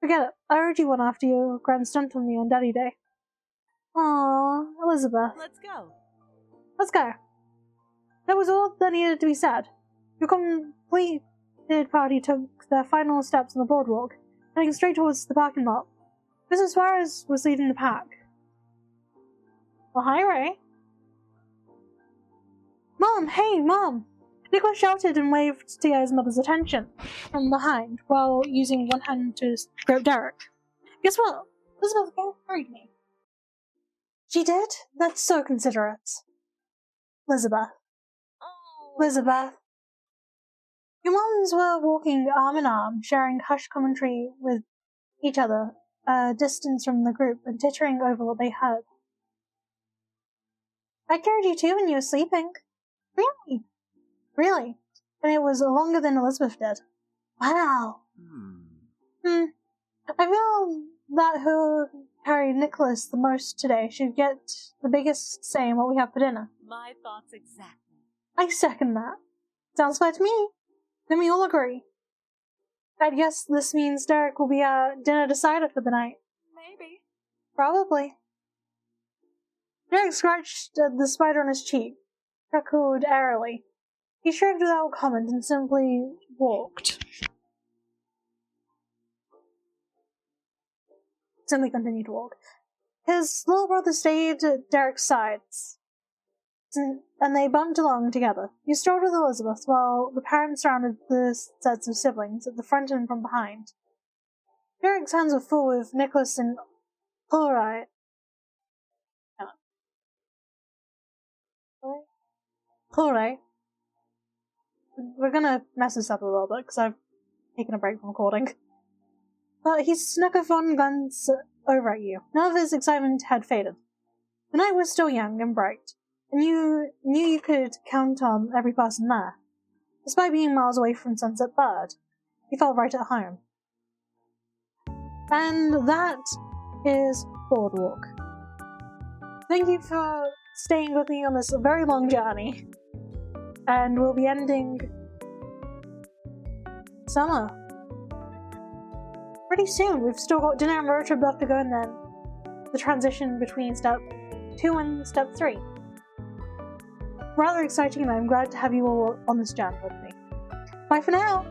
Forget it. I owed you one after your grand stunt on me on Daddy Day. Aww, Elizabeth. Let's go. Let's go. That was all that needed to be said. Your completed party took their final steps on the boardwalk, heading straight towards the parking lot. Mrs. Suárez was leading the pack. Well, hi, Ray. Mom, hey, Mom! Nicholas shouted and waved to get his mother's attention from behind while using one hand to grip Derek. Guess what? Elizabeth married me. She did? That's so considerate. Elizabeth. Oh. Elizabeth. Your moms were walking arm in arm, sharing hushed commentary with each other, a distance from the group, and tittering over what they heard. I carried you too when you were sleeping. Really? Really? And it was longer than Elizabeth did. Wow. I feel that who carried Nicholas the most today should get the biggest say in what we have for dinner. My thoughts exactly. I second that. Sounds fair to me. Then we all agree. I guess this means Derek will be our dinner decider for the night. Maybe. Probably. Derek scratched the spider on his cheek, chuckled airily. He shrugged without comment and simply walked. Simply continued to walk. His little brother stayed at Derek's sides, and they bumped along together. He strolled with Elizabeth while the parents surrounded the sets of siblings at the front and from behind. Derek's hands were full with Nicholas and Suárez. Suárez. We're gonna mess this up a little bit because I've taken a break from recording. But he snuck a fond glance over at you. None of his excitement had faded. The night was still young and bright, and you knew you could count on every person there. Despite being miles away from Sunset Bird, you felt right at home. And that is Boardwalk. Thank you for staying with me on this very long journey. And we'll be ending summer pretty soon. We've still got dinner and road trip left to go, and then the transition between step 2 and step 3. Rather exciting, and I'm glad to have you all on this journey with me. Bye for now!